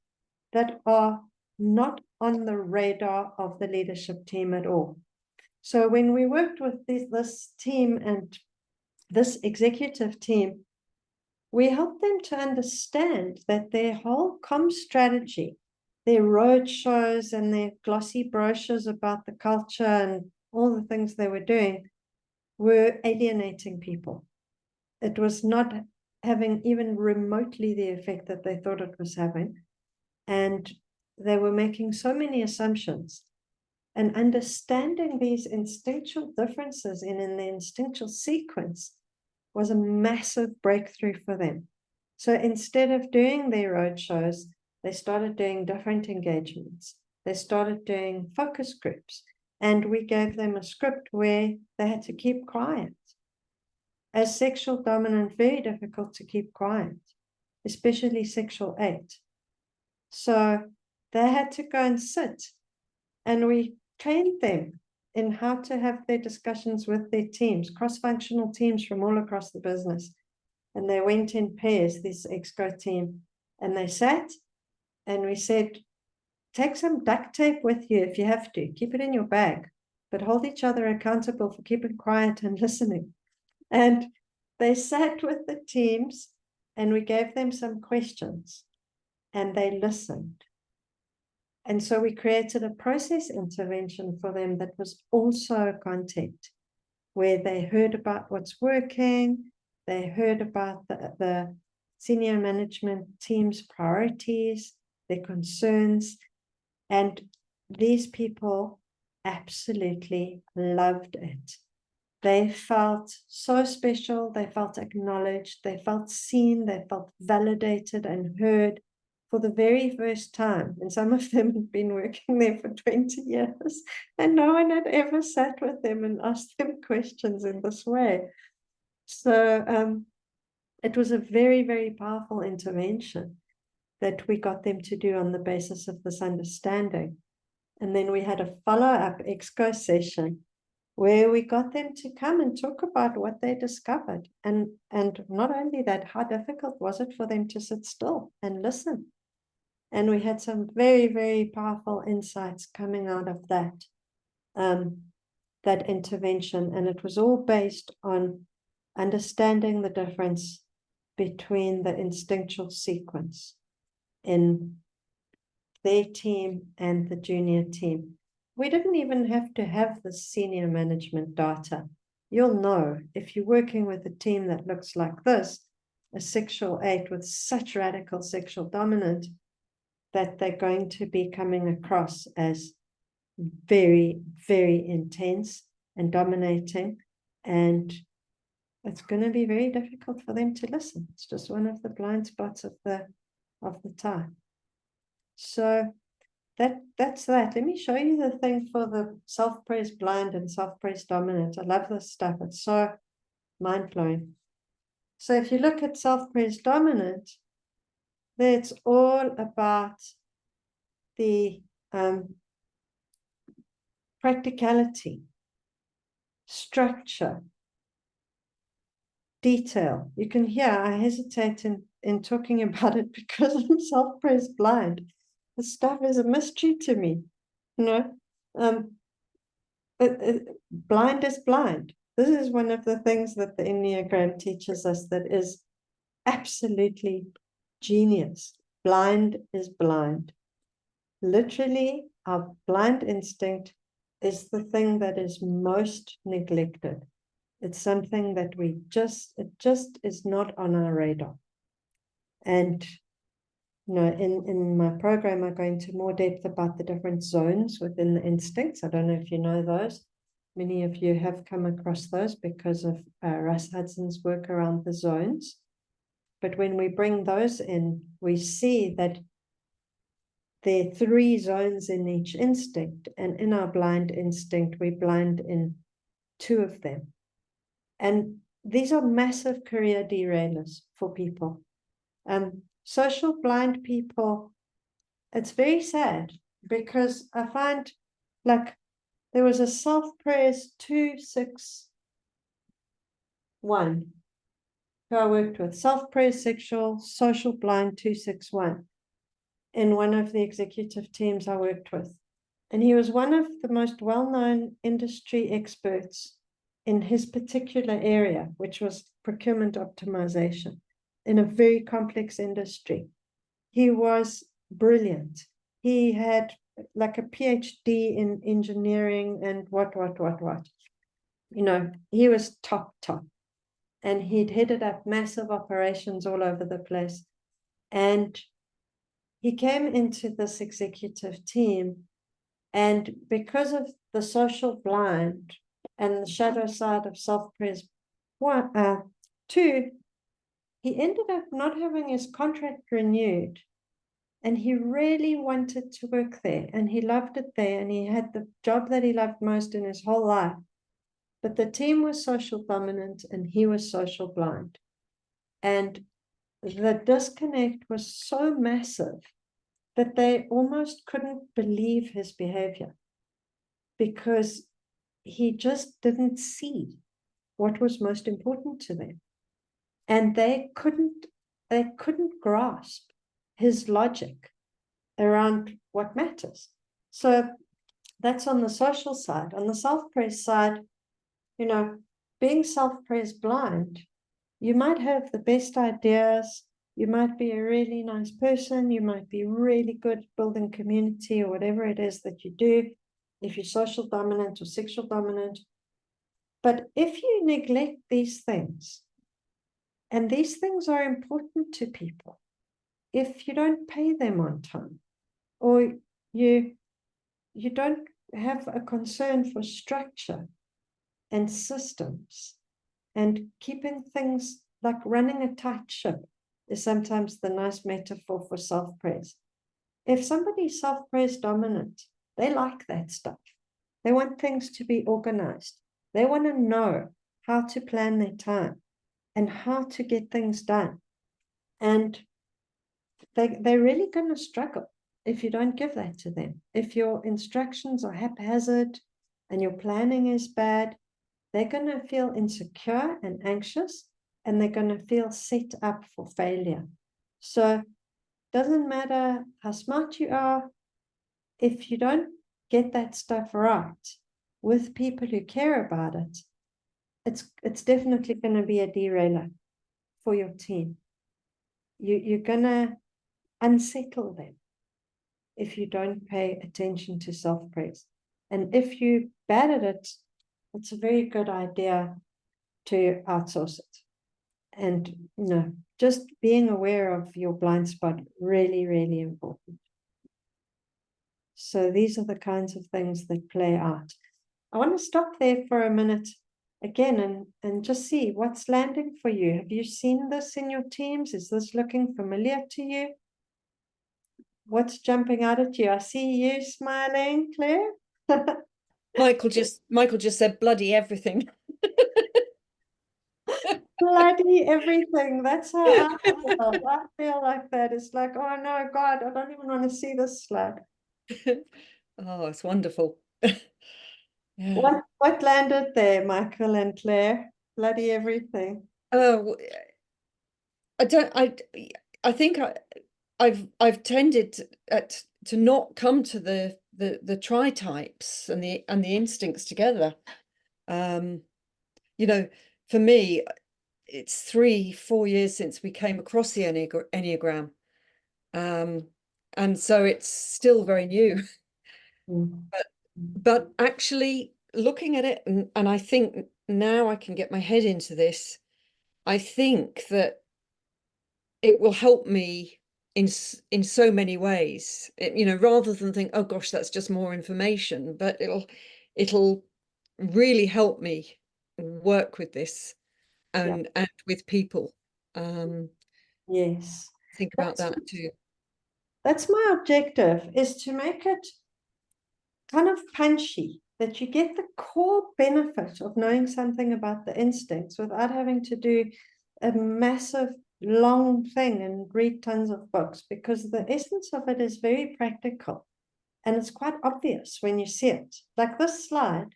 that are not on the radar of the leadership team at all. So when we worked with this team and this executive team, we helped them to understand that their whole comm strategy, their road shows and their glossy brochures about the culture and all the things they were doing were alienating people. It was not having even remotely the effect that they thought it was having. And they were making so many assumptions. And understanding these instinctual differences in the instinctual sequence was a massive breakthrough for them. So instead of doing their road shows, they started doing different engagements. They started doing focus groups. And we gave them a script where they had to keep quiet. As sexual dominant, very difficult to keep quiet, especially sexual 8. So they had to go and sit, and we trained them in how to have their discussions with their teams, cross-functional teams from all across the business. And they went in pairs, this exco team, and they sat, and we said, take some duct tape with you if you have to, keep it in your bag, but hold each other accountable for keeping quiet and listening. And they sat with the teams, and we gave them some questions, and they listened. And so we created a process intervention for them that was also content, where they heard about what's working, they heard about the senior management team's priorities, their concerns, and these people absolutely loved it. They felt so special, they felt acknowledged, they felt seen, they felt validated and heard for the very first time. And some of them had been working there for 20 years, and no one had ever sat with them and asked them questions in this way. So it was a very, very powerful intervention that we got them to do on the basis of this understanding. And then we had a follow-up exco session where we got them to come and talk about what they discovered. And not only that, how difficult was it for them to sit still and listen? And we had some very, very powerful insights coming out of that, that intervention. And it was all based on understanding the difference between the instinctual sequence in their team and the junior team. We didn't even have to have the senior management data. You'll know if you're working with a team that looks like this, a sexual 8 with such radical sexual dominant, that they're going to be coming across as very, very intense and dominating. And it's going to be very difficult for them to listen. It's just one of the blind spots of the time. So that's that. Let me show you the thing for the self-praise blind and self-praise dominant. I love this stuff. It's so mind-blowing. So if you look at self-praise dominant, it's all about the practicality, structure, detail. You can hear I hesitate in talking about it because I'm self-praise blind. The stuff is a mystery to me, you know. Blind is blind. This is one of the things that the Enneagram teaches us that is absolutely genius. Blind is blind. Literally, our blind instinct is the thing that is most neglected. It's something that it just is not on our radar. And in my program, I go into more depth about the different zones within the instincts. I don't know if you know those. Many of you have come across those because of Russ Hudson's work around the zones. But when we bring those in, we see that there are 3 zones in each instinct, and in our blind instinct, we blind in 2 of them. And these are massive career derailers for people. Social blind people, it's very sad because I find like there was a self-praise 261 who I worked with, self-praise sexual, social blind 261 in one of the executive teams I worked with. And he was one of the most well-known industry experts in his particular area, which was procurement optimization in a very complex industry. He was brilliant. He had like a PhD in engineering and what. He was top. And he'd headed up massive operations all over the place. And he came into this executive team, and because of the social blind and the shadow side of self-praise 2, he ended up not having his contract renewed. And he really wanted to work there, and he loved it there, and he had the job that he loved most in his whole life. But the team was social dominant, and he was social blind. And the disconnect was so massive that they almost couldn't believe his behavior because he just didn't see what was most important to them. And they couldn't grasp his logic around what matters. So that's on the social side. On the self-praise side, being self-praise blind, you might have the best ideas, you might be a really nice person, you might be really good at building community or whatever it is that you do, if you're social dominant or sexual dominant. But if you neglect these things, and these things are important to people, if you don't pay them on time, or you don't have a concern for structure and systems and keeping things like running a tight ship is sometimes the nice metaphor for self-praise. If somebody's self-praise dominant, they like that stuff. They want things to be organized. They want to know how to plan their time and how to get things done. And they're really going to struggle if you don't give that to them. If your instructions are haphazard and your planning is bad, they're going to feel insecure and anxious, and they're going to feel set up for failure. So it doesn't matter how smart you are, if you don't get that stuff right with people who care about it, it's definitely going to be a derailer for your team. You're going to unsettle them if you don't pay attention to self-praise. And if you're bad at it, it's a very good idea to outsource it. And just being aware of your blind spot, really, really important. So these are the kinds of things that play out. I want to stop there for a minute again and just see what's landing for you. Have you seen this in your teams? Is this looking familiar to you? What's jumping out at you? I see you smiling, Claire. Michael just said bloody everything. Bloody everything. That's how I feel. I feel like that. It's like, oh no, God, I don't even want to see this slide. Oh, it's wonderful. Yeah. What landed there, Michael and Claire? Bloody everything. Oh, I think I've tended to not come to the TriTypes and the instincts together. For me, it's 3-4 years since we came across the Enneagram. And so it's still very new. But actually looking at it, and I think now I can get my head into this, I think that it will help me in so many ways. You know, rather than think, oh gosh, that's just more information, but it'll really help me work with this and with people. Yes, Think about that too. That's my objective, is to make it kind of punchy, that you get the core benefit of knowing something about the instincts without having to do a massive long thing and read tons of books, because the essence of it is very practical and it's quite obvious when you see it. Like this slide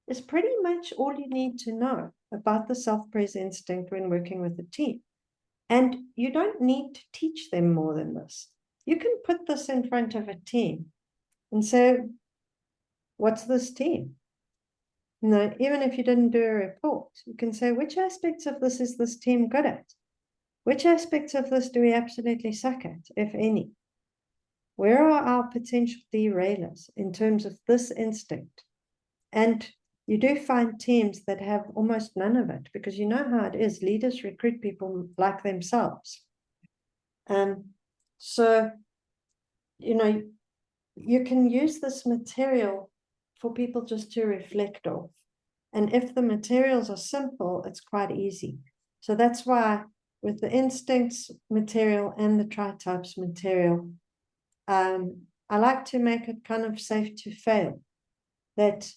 is pretty much all you need to know about the self-praise instinct when working with a team. And you don't need to teach them more than this. You can put this in front of a team and say, what's this team? No, even if you didn't do a report, you can say, which aspects of this is this team good at? Which aspects of this do we absolutely suck at, if any? Where are our potential derailers in terms of this instinct? And you do find teams that have almost none of it, because you know how it is. Leaders recruit people like themselves. So, you know, you can use this material for people just to reflect off. And if the materials are simple, it's quite easy. So that's why with the instincts material and the TriTypes material, I like to make it kind of safe to fail. That,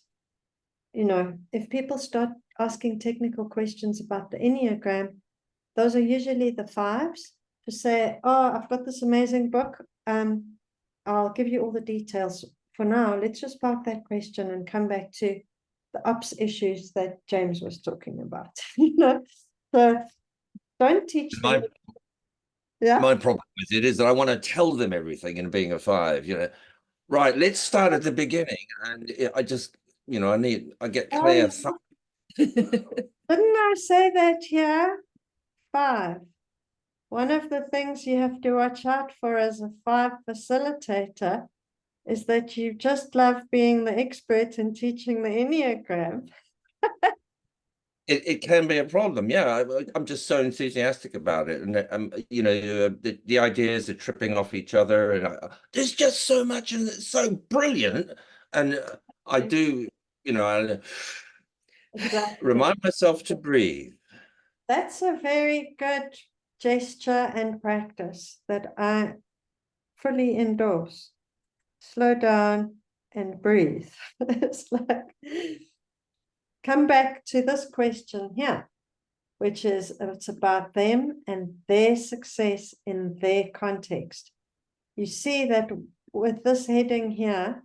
you know, if people start asking technical questions about the Enneagram, those are usually the 5s, to say, oh, I've got this amazing book. I'll give you all the details. For now, let's just park that question and come back to the ops issues that James was talking about. You know, so don't teach them. My problem with it is that I want to tell them everything, and being a 5, you know, right, let's start at the beginning. And I just, you know, I get clear. Didn't I say that here? 5. One of the things you have to watch out for as a 5 facilitator is that you just love being the expert in teaching the Enneagram. It can be a problem. Yeah, I'm just so enthusiastic about it. And, you know, the ideas are tripping off each other. And there's just so much, and it's so brilliant. And I do, you know, Exactly. remind myself to breathe. That's a very good gesture and practice that I fully endorse. Slow down and breathe. It's like, come back to this question here, which is, it's about them and their success in their context. You see that with this heading here,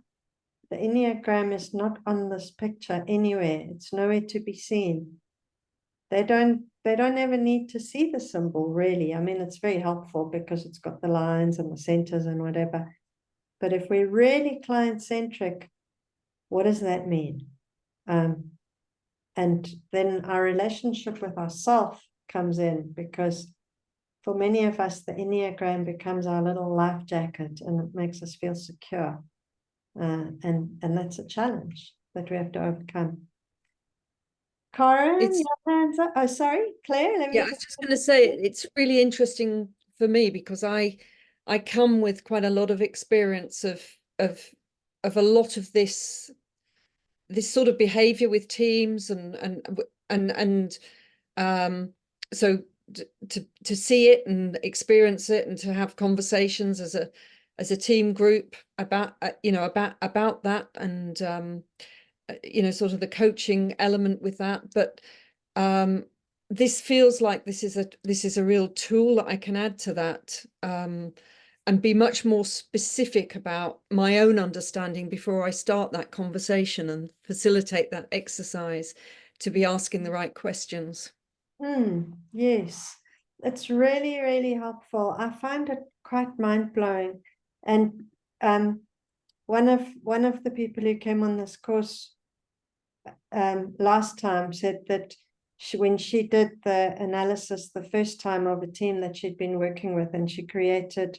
the Enneagram is not on this picture anywhere. It's nowhere to be seen. They don't ever need to see the symbol, really. I mean, it's very helpful because it's got the lines and the centers and whatever. But if we're really client-centric, what does that mean? And then our relationship with ourselves comes in, because for many of us, the Enneagram becomes our little life jacket, and it makes us feel secure. And that's a challenge that we have to overcome. Karen, your hands up. Oh, sorry, Claire. I was just going to say, it's really interesting for me because I come with quite a lot of experience of a lot of this sort of behavior with teams, and so to see it and experience it, and to have conversations as a team group about about that, and you know, sort of the coaching element with that. But this feels like this is a real tool that I can add to that, and be much more specific about my own understanding before I start that conversation, and facilitate that exercise to be asking the right questions. Yes, it's really, really helpful. I find it quite mind-blowing. And one of the people who came on this course last time said that when she did the analysis the first time of a team that she'd been working with, and she created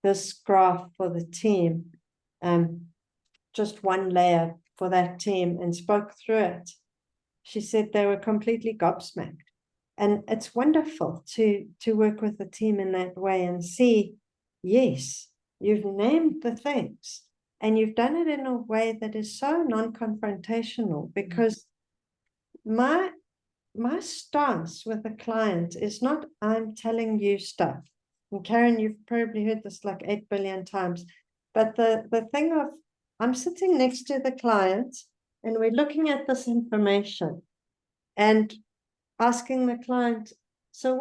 this graph for the team, just one layer for that team, and spoke through it, She said they were completely gobsmacked. And it's wonderful to work with the team in that way and see, yes, you've named the things and you've done it in a way that is so non-confrontational, because my stance with a client is not, I'm telling you stuff. And Karen, you've probably heard this like 8 billion times, but the thing of, I'm sitting next to the client and we're looking at this information and asking the client, so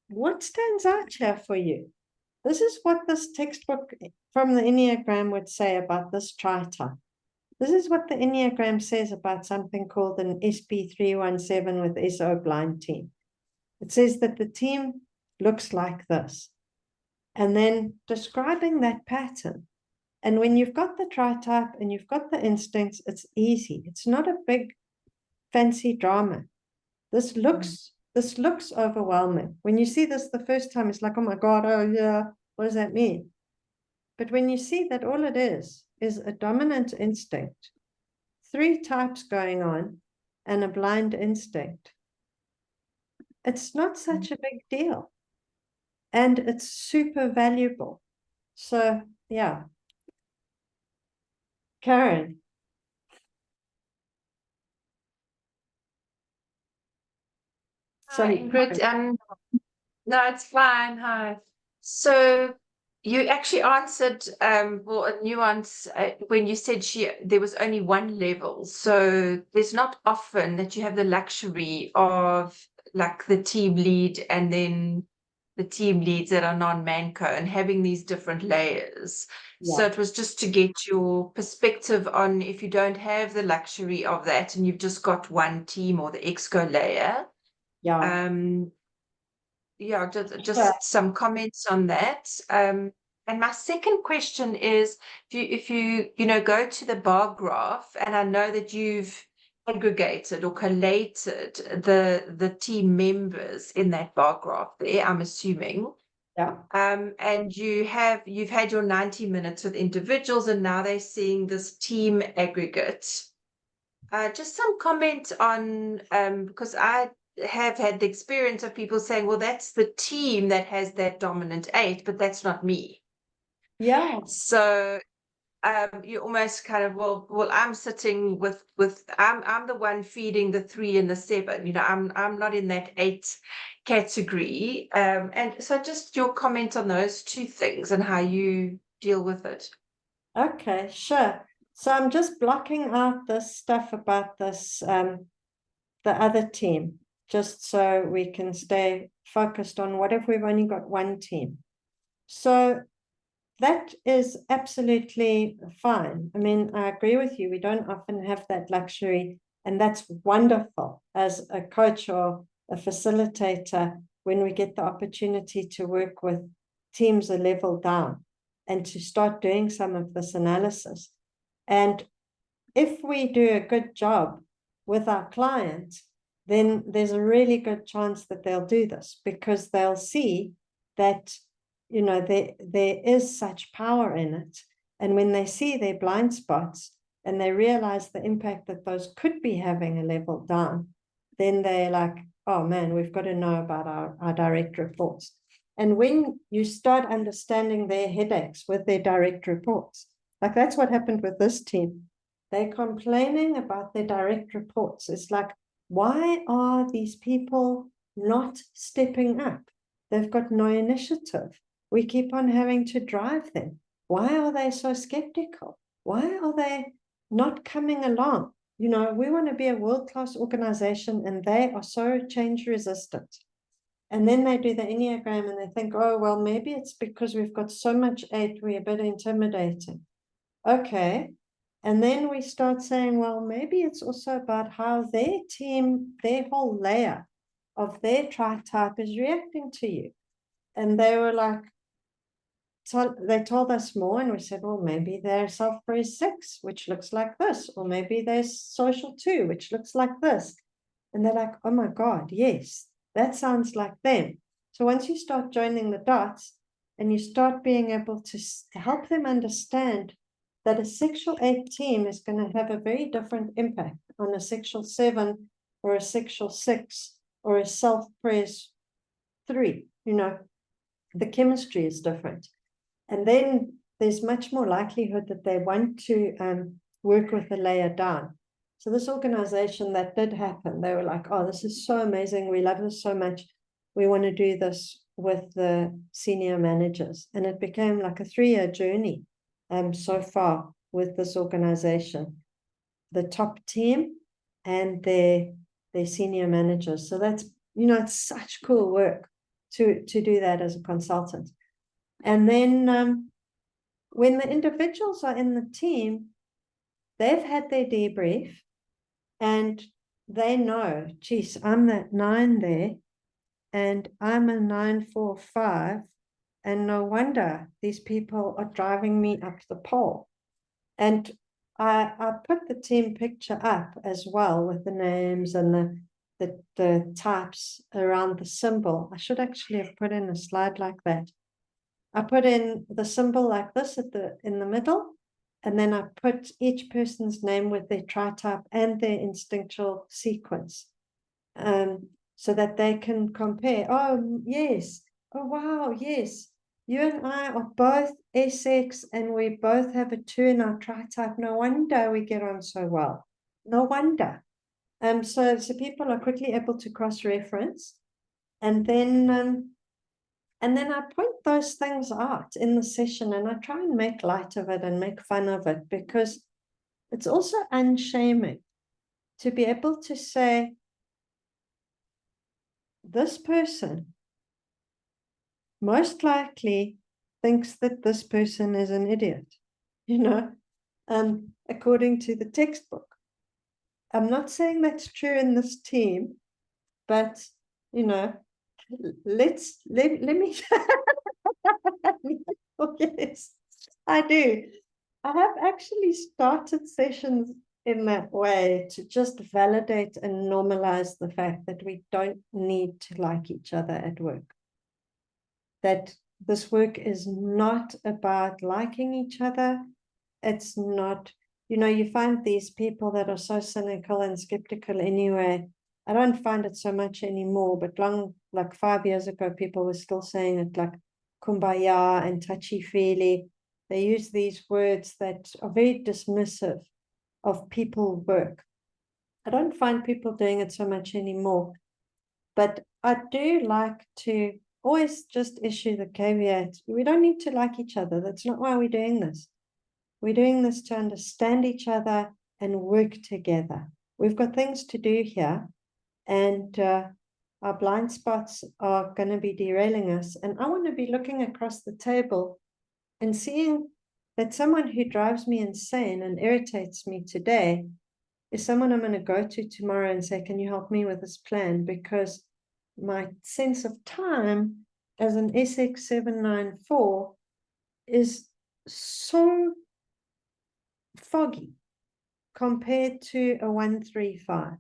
what stands out here for you? This is what this textbook from the Enneagram would say about this TriType. This is what the Enneagram says about something called an SP317 with SO blind team. It says that the team looks like this. And then describing that pattern. And when you've got the TriType and you've got the instincts, it's easy. It's not a big fancy drama. This looks overwhelming. When you see this the first time, it's like, oh my God, oh yeah, what does that mean? But when you see that all it is a dominant instinct, 3 types going on, and a blind instinct, it's not such a big deal. And it's super valuable. So, yeah. Karen. Hi, Ingrid. No, it's fine. Hi. So you actually answered well, a nuance when you said there was only one level. So there's not often that you have the luxury of like the team lead and then the team leads that are non-manco and having these different layers. Yeah. So it was just to get your perspective on if you don't have the luxury of that and you've just got one team or the exco layer. Yeah. Yeah, just Sure. some comments on that. And my second question is, if you go to the bar graph, and I know that you've aggregated or collated the team members in that bar graph there, I'm assuming. Yeah. And you've had your 90 minutes with individuals, and now they're seeing this team aggregate. Just some comment on because I have had the experience of people saying, well, that's the team that has that dominant 8, but that's not me. Yeah. So you almost kind of, well, I'm sitting with I'm the one feeding the 3 and the 7. I'm not in that 8 category. And so just your comment on those 2 things and how you deal with it. Okay, sure. So I'm just blocking out this stuff about this, the other team, just so we can stay focused on what if we've only got one team. So that is absolutely fine. I mean, I agree with you. We don't often have that luxury, and that's wonderful as a coach or a facilitator when we get the opportunity to work with teams a level down and to start doing some of this analysis. And if we do a good job with our clients, then there's a really good chance that they'll do this, because they'll see that, there is such power in it. And when they see their blind spots and they realize the impact that those could be having a level down, then they're like, oh man, we've got to know about our direct reports. And when you start understanding their headaches with their direct reports, like that's what happened with this team. They're complaining about their direct reports. It's like, why are these people not stepping up? They've got no initiative. We keep on having to drive them. Why are they so skeptical? Why are they not coming along? We want to be a world-class organization, and they are so change resistant. And then they do the Enneagram and they think, oh, well, maybe it's because we've got so much 8, we're a bit intimidating. Okay. And then we start saying, well, maybe it's also about how their team, their whole layer of their TriType is reacting to you. And they were like, they told us more, and we said, well, maybe they're self-praise 6, which looks like this, or maybe they're social 2, which looks like this. And they're like, oh my God, yes, that sounds like them. So once you start joining the dots and you start being able to help them understand that a sexual 8 team is going to have a very different impact on a sexual 7 or a sexual 6 or a self-praise 3, you know, the chemistry is different. And then there's much more likelihood that they want to work with a layer down. So this organization, that did happen. They were like, oh, this is so amazing. We love this so much. We want to do this with the senior managers. And it became like a 3-year journey so far with this organization, the top team and their senior managers. So that's, you know, it's such cool work to do that as a consultant. And then when the individuals are in the team, they've had their debrief and they know, geez, I'm that 9 there and I'm a 945, and no wonder these people are driving me up the pole. And I put the team picture up as well with the names and the types around the symbol. I should actually have put in a slide like that. I put in the symbol like this in the middle, and then I put each person's name with their TriType and their instinctual sequence, so that they can compare. Oh, yes. Oh, wow, yes. You and I are both SX, and we both have a 2 in our TriType. No wonder we get on so well. No wonder. So people are quickly able to cross-reference, and then I point those things out in the session, and I try and make light of it and make fun of it, because it's also unshaming to be able to say, this person most likely thinks that this person is an idiot, you know, according to the textbook. I'm not saying that's true in this team, but, you know, let me oh, yes, I do. I have actually started sessions in that way to just validate and normalize the fact that we don't need to like each other at work. That this work is not about liking each other. It's not, you know, you find these people that are so cynical and skeptical anyway. I don't find it so much anymore, but like 5 years ago, people were still saying it like kumbaya and touchy-feely. They use these words that are very dismissive of people work. I don't find people doing it so much anymore, but I do like to always just issue the caveat. We don't need to like each other. That's not why we're doing this. We're doing this to understand each other and work together. We've got things to do here, and our blind spots are going to be derailing us. And I want to be looking across the table and seeing that someone who drives me insane and irritates me today is someone I'm going to go to tomorrow and say, can you help me with this plan? Because my sense of time as an SX794 is so foggy compared to a 135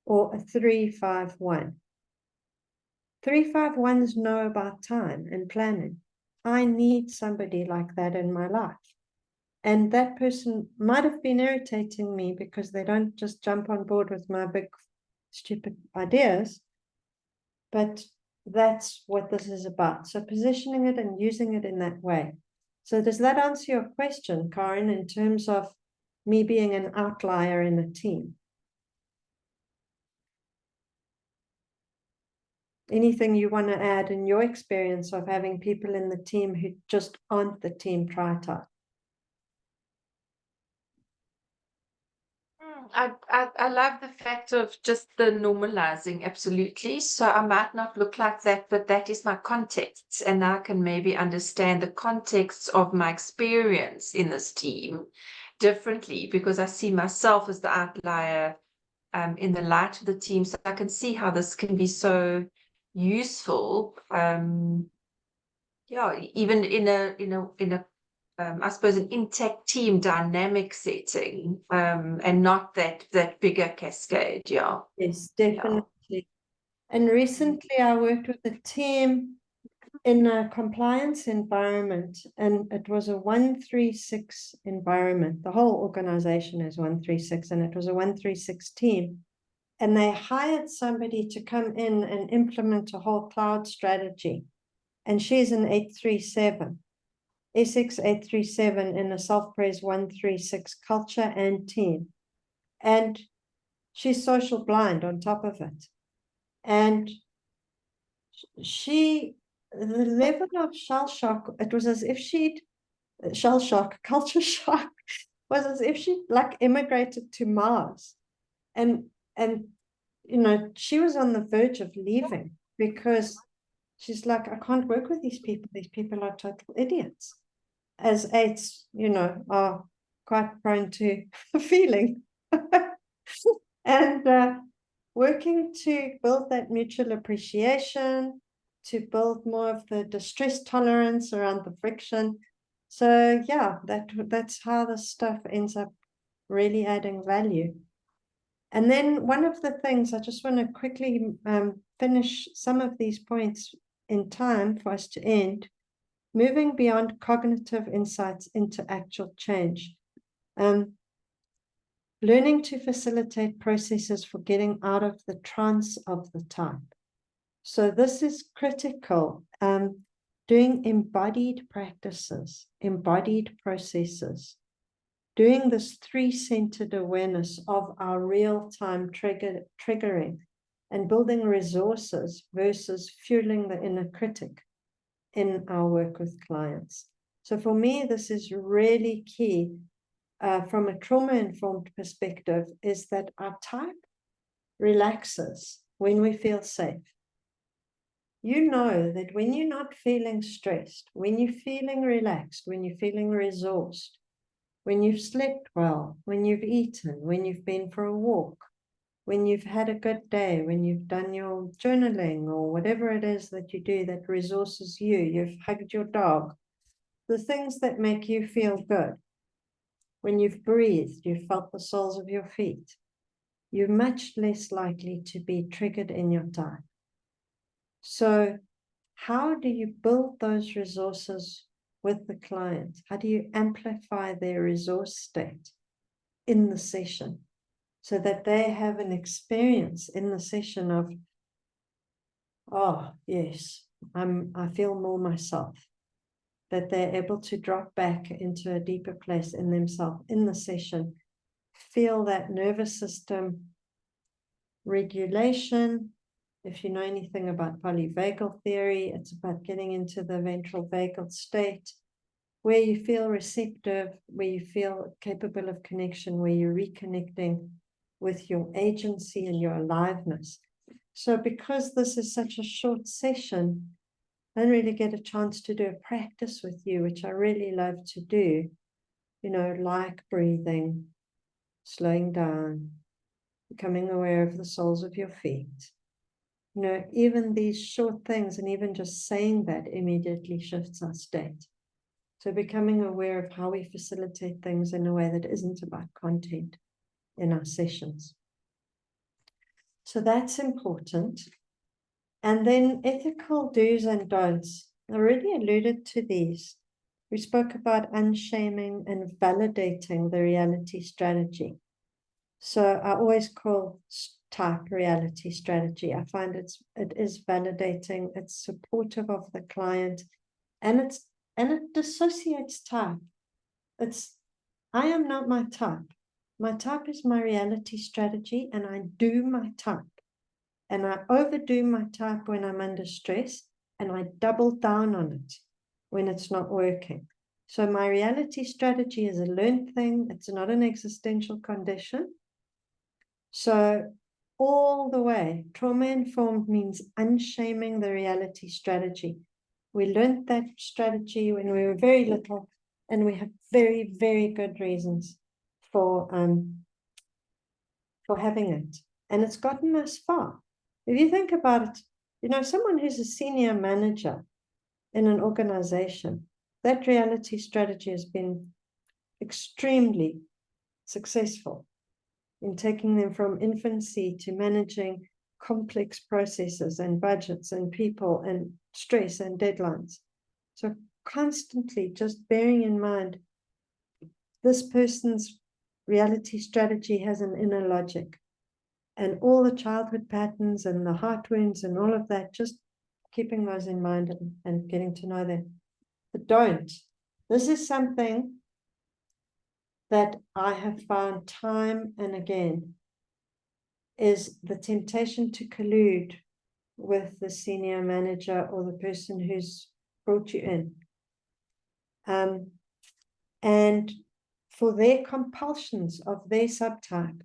or a 351. 351s know about time and planning. I need somebody like that in my life. And that person might have been irritating me because they don't just jump on board with my big, stupid ideas. But that's what this is about. So positioning it and using it in that way. So does that answer your question, Karen, in terms of me being an outlier in a team? Anything you want to add in your experience of having people in the team who just aren't the team TriType? I love the fact of just the normalizing, absolutely. So I might not look like that, but that is my context. And I can maybe understand the context of my experience in this team differently, because I see myself as the outlier in the light of the team. So I can see how this can be so useful. Yeah, even in a I suppose an intact team dynamic setting, and not that bigger cascade. Yeah. Yes, definitely. Yeah. And recently I worked with a team in a compliance environment, and it was a 136 environment. The whole organization is 136, and it was a 136 team. and they hired somebody to come in and implement a whole cloud strategy. And she's an 837, Essex 837 in a self-praise 136 culture and team. And she's social blind on top of it. And the level of shell shock, it was as if culture shock, was as if she like immigrated to Mars. And you know, she was on the verge of leaving because she's like, I can't work with these people. These people are total idiots. As eights, you know, are quite prone to feeling. And working to build that mutual appreciation, to build more of the distress tolerance around the friction. So yeah, that's how the stuff ends up really adding value. And then one of the things, I just want to quickly finish some of these points in time for us to end, moving beyond cognitive insights into actual change. Learning to facilitate processes for getting out of the trance of the type. So this is critical. Doing embodied practices, embodied processes, doing this 3-centered awareness of our real-time triggering and building resources versus fueling the inner critic in our work with clients. So for me, this is really key from a trauma-informed perspective, is that our type relaxes when we feel safe. You know that when you're not feeling stressed, when you're feeling relaxed, when you're feeling resourced, when you've slept well, when you've eaten, when you've been for a walk, when you've had a good day, when you've done your journaling or whatever it is that you do that resources you, you've hugged your dog, the things that make you feel good. When you've breathed, you've felt the soles of your feet, you're much less likely to be triggered in your type. So how do you build those resources with the client? How do you amplify their resource state in the session so that they have an experience in the session of, oh, yes, I feel more myself, that they're able to drop back into a deeper place in themselves in the session, feel that nervous system regulation. If you know anything about polyvagal theory, it's about getting into the ventral vagal state, where you feel receptive, where you feel capable of connection, where you're reconnecting with your agency and your aliveness. So because this is such a short session, I don't really get a chance to do a practice with you, which I really love to do, you know, like breathing, slowing down, becoming aware of the soles of your feet. You know, even these short things, and even just saying that immediately shifts our state. So becoming aware of how we facilitate things in a way that isn't about content in our sessions. So that's important. And then ethical do's and don'ts. I already alluded to these. We spoke about unshaming and validating the reality strategy. So I always call type reality strategy. I find it is validating, it's supportive of the client, and it dissociates type. I am not my type. My type is my reality strategy, and I do my type. And I overdo my type when I'm under stress, and I double down on it when it's not working. So my reality strategy is a learned thing. It's not an existential condition. So all the way, trauma-informed means unshaming the reality strategy. We learned that strategy when we were very little, and we have very, very good reasons for having it. And it's gotten us far. If you think about it, you know, someone who's a senior manager in an organization, that reality strategy has been extremely successful in taking them from infancy to managing complex processes and budgets and people and stress and deadlines. So constantly just bearing in mind this person's reality strategy has an inner logic. and all the childhood patterns and the heart wounds and all of that, just keeping those in mind and getting to know them. But don't. This is something that I have found time and again, is the temptation to collude with the senior manager or the person who's brought you in. And for their compulsions of their subtype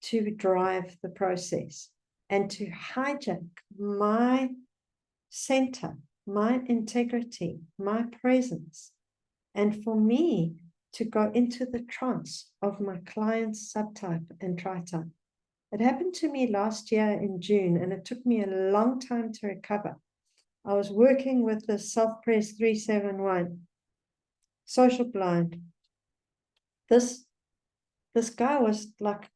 to drive the process and to hijack my center, my integrity, my presence, and for me to go into the trance of my client's subtype and TriType. It happened to me last year in June, and it took me a long time to recover. I was working with the Self-Pres 371, social blind. This guy was like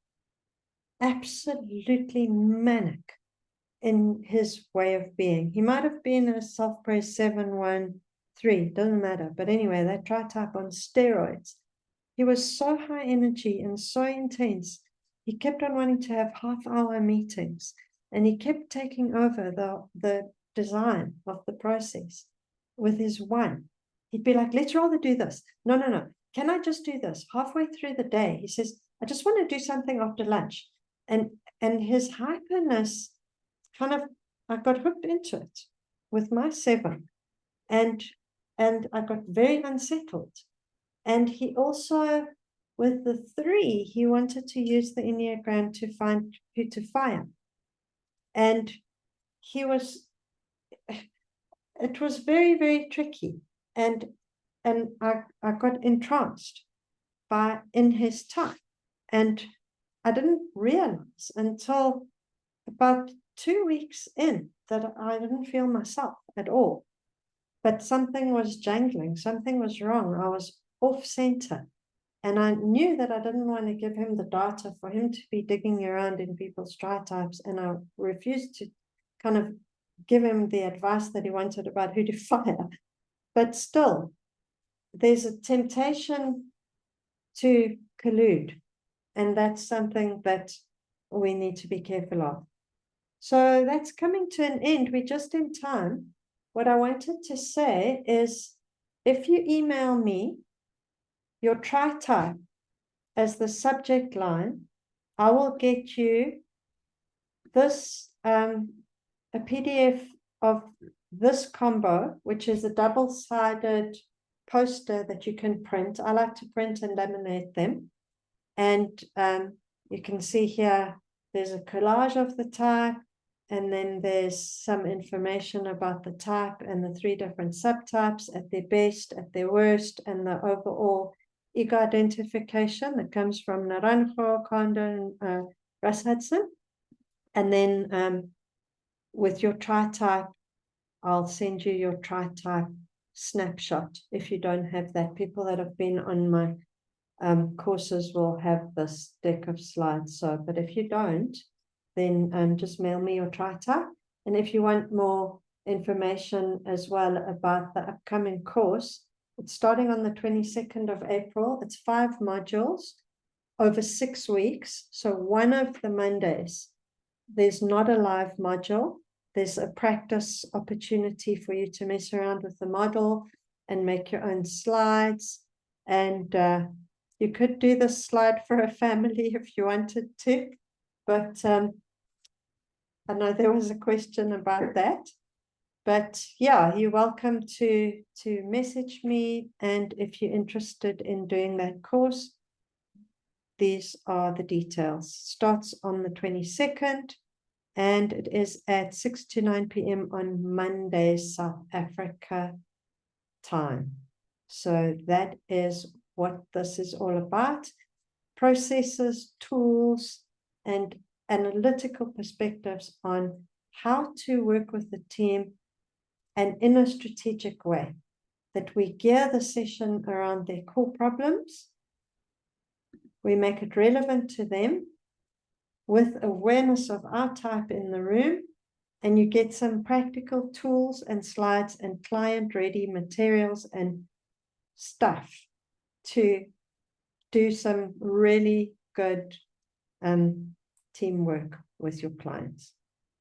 absolutely manic in his way of being. He might have been a Self-Pres 713, doesn't matter. But anyway, that TriType on steroids. He was so high energy and so intense. He kept on wanting to have half-hour meetings, and he kept taking over the design of the process with his one. He'd be like, let's rather do this. No. Can I just do this? Halfway through the day, he says, I just want to do something after lunch. And his hyperness kind of, I got hooked into it with my 7. And I got very unsettled. And he also, with the 3, he wanted to use the Enneagram to find who to fire. And it was very, very tricky. And I got entranced in his type. And I didn't realize until about 2 weeks in that I didn't feel myself at all. But something was jangling, something was wrong. I was off center. And I knew that I didn't want to give him the data for him to be digging around in people's TriTypes. And I refused to kind of give him the advice that he wanted about who to fire. But still, there's a temptation to collude. And that's something that we need to be careful of. So that's coming to an end. We're just in time. What I wanted to say is, if you email me your TriType as the subject line, I will get you this, a PDF of this combo, which is a double-sided poster that you can print. I like to print and laminate them. And you can see here, there's a collage of the type, and then there's some information about the type and the 3 different subtypes at their best, at their worst, and the overall ego identification that comes from Naranjo, Kondo, and Russ Hudson. And then with your TriType, I'll send you your TriType snapshot. If you don't have that, people that have been on my courses will have this deck of slides. So, but if you don't, then just mail me your TriType. And if you want more information as well about the upcoming course, it's starting on the 22nd of April. It's 5 modules over 6 weeks. So one of the Mondays, there's not a live module. There's a practice opportunity for you to mess around with the model and make your own slides. And you could do this slide for a family if you wanted to. But I know there was a question about that. But yeah, you're welcome to message me. And if you're interested in doing that course, these are the details. Starts on the 22nd, and it is at 6 to 9 p.m. on Monday, South Africa time. So that is what this is all about. Processes, tools, and analytical perspectives on how to work with the team and in a strategic way, that we gear the session around their core problems. We make it relevant to them with awareness of our type in the room, and you get some practical tools and slides and client-ready materials and stuff to do some really good teamwork with your clients.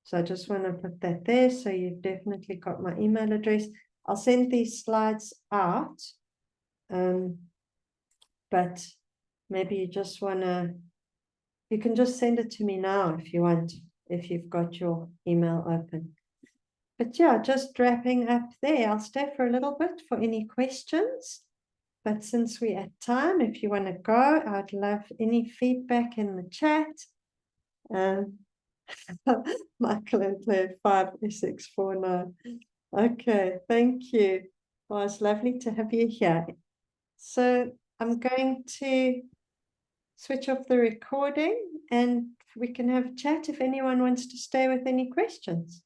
So I just want to put that there. So you've definitely got my email address. I'll send these slides out. But maybe you just want to, you can just send it to me now if you want, if you've got your email open. But yeah, just wrapping up there. I'll stay for a little bit for any questions. But since we're at time, if you want to go, I'd love any feedback in the chat. Michael and Claire 50649. Okay, thank you. Well, it's lovely to have you here. So I'm going to switch off the recording and we can have a chat if anyone wants to stay with any questions.